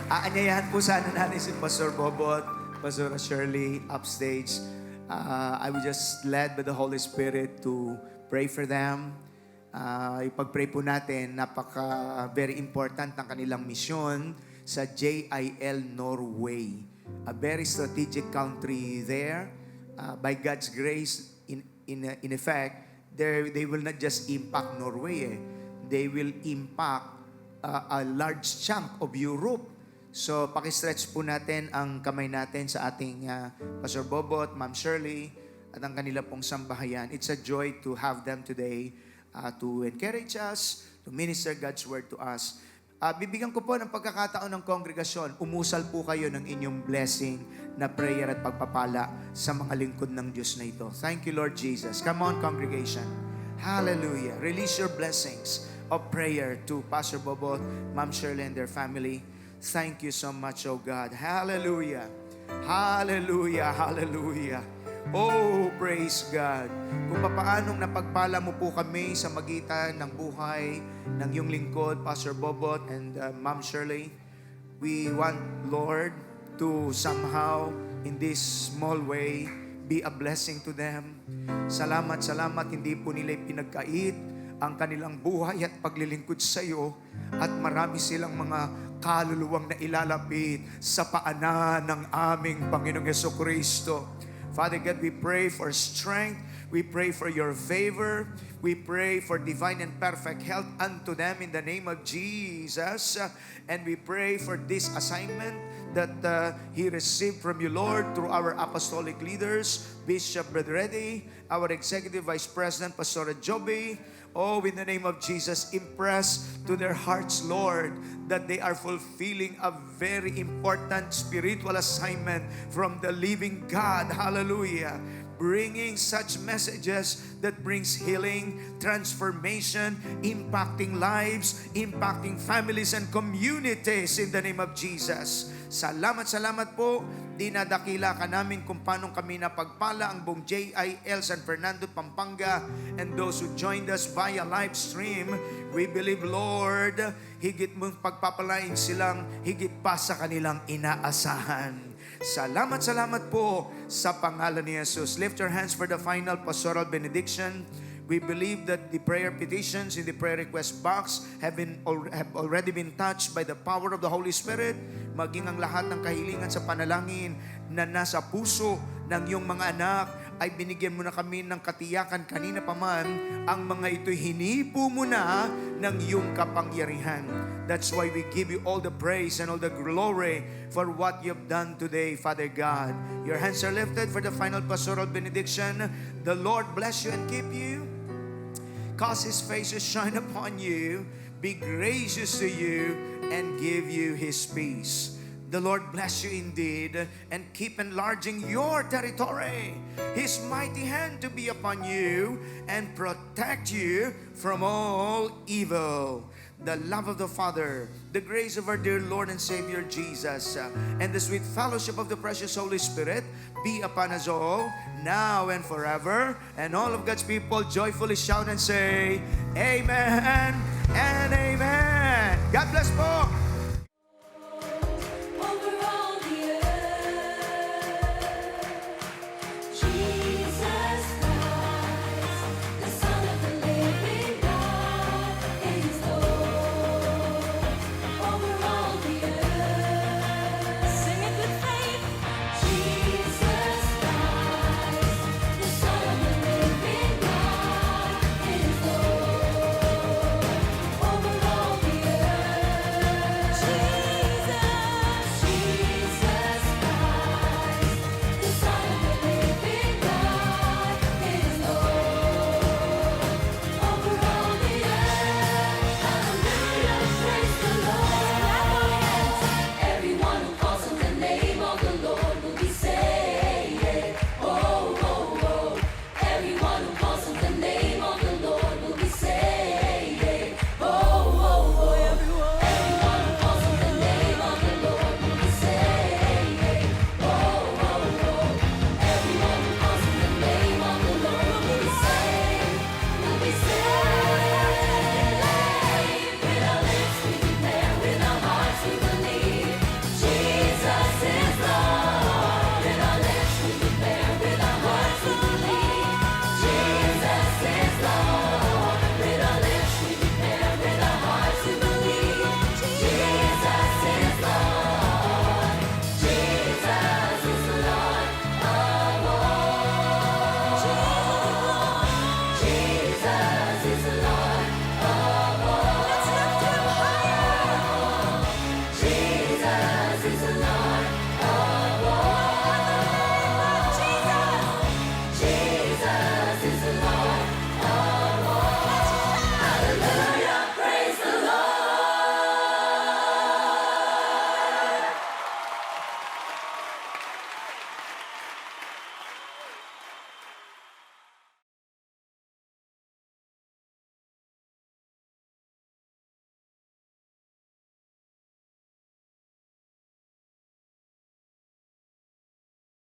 C: Aanyayahan po sana natin si Pastor Bobot, Pastor Shirley, upstage. I was just led by the Holy Spirit to pray for them. Ipag-pray po natin, very important ang kanilang misyon sa JIL Norway. A very strategic country there. By God's grace, in effect, they will not just impact Norway. They will impact a large chunk of Europe. So, pakistretch po natin ang kamay natin sa ating Pastor Bobot, Ma'am Shirley, at ang kanila pong sambahayan. It's a joy to have them today to encourage us, to minister God's word to us. Bibigyan ko po ng pagkakataon ng kongregasyon, umusal po kayo ng inyong blessing na prayer at pagpapala sa mga lingkod ng Diyos na ito. Thank you, Lord Jesus. Come on, congregation. Hallelujah. Release your blessings of prayer to Pastor Bobot, Ma'am Shirley, and their family. Thank you so much, oh God. Hallelujah. Hallelujah. Hallelujah. Oh, praise God. Kung papaanong napagpala mo po kami sa magitan ng buhay ng iyong lingkod, Pastor Bobot and Ma'am Shirley, we want, Lord, to somehow, in this small way, be a blessing to them. Salamat, salamat, hindi po nila pinagkait ang kanilang buhay at paglilingkod sa iyo at marami silang mga kaluluwang na ilalapit sa paanan ng aming Panginoong Jesucristo. Father God, we pray for strength. We pray for your favor. We pray for divine and perfect health unto them in the name of Jesus. And we pray for this assignment that he received from you, Lord, through our apostolic leaders, Bishop Bedredi, our Executive Vice President, Pastor Joby. Oh, in the name of Jesus, impress to their hearts, Lord, that they are fulfilling a very important spiritual assignment from the living God. Hallelujah. Bringing such messages that brings healing, transformation, impacting lives, impacting families and communities in the name of Jesus. Salamat, salamat po. Dinadakila ka namin kung paano kami napagpala ang buong JIL San Fernando, Pampanga, and those who joined us via live stream. We believe, Lord, higit mong pagpapalain silang higit pa sa kanilang inaasahan. Salamat, salamat po sa pangalan ni Jesus. Lift your hands for the final pastoral benediction. We believe that the prayer petitions in the prayer request box have already been touched by the power of the Holy Spirit, maging ang lahat ng kahilingan sa panalangin na nasa puso ng iyong mga anak ay binigyan mo na kami ng katiyakan kanina pa man, ang mga ito'y hinipo mo na ng iyong kapangyarihan. That's why we give you all the praise and all the glory for what you've done today, Father God. Your hands are lifted for the final pastoral benediction. The Lord bless you and keep you. Cause His face to shine upon you, be gracious to you, and give you His peace. The Lord bless you indeed and keep enlarging your territory. His mighty hand to be upon you and protect you from all evil. The love of the Father, the grace of our dear Lord and Savior Jesus, and the sweet fellowship of the precious Holy Spirit be upon us all, now and forever. And all of God's people joyfully shout and say, Amen and Amen. God bless po.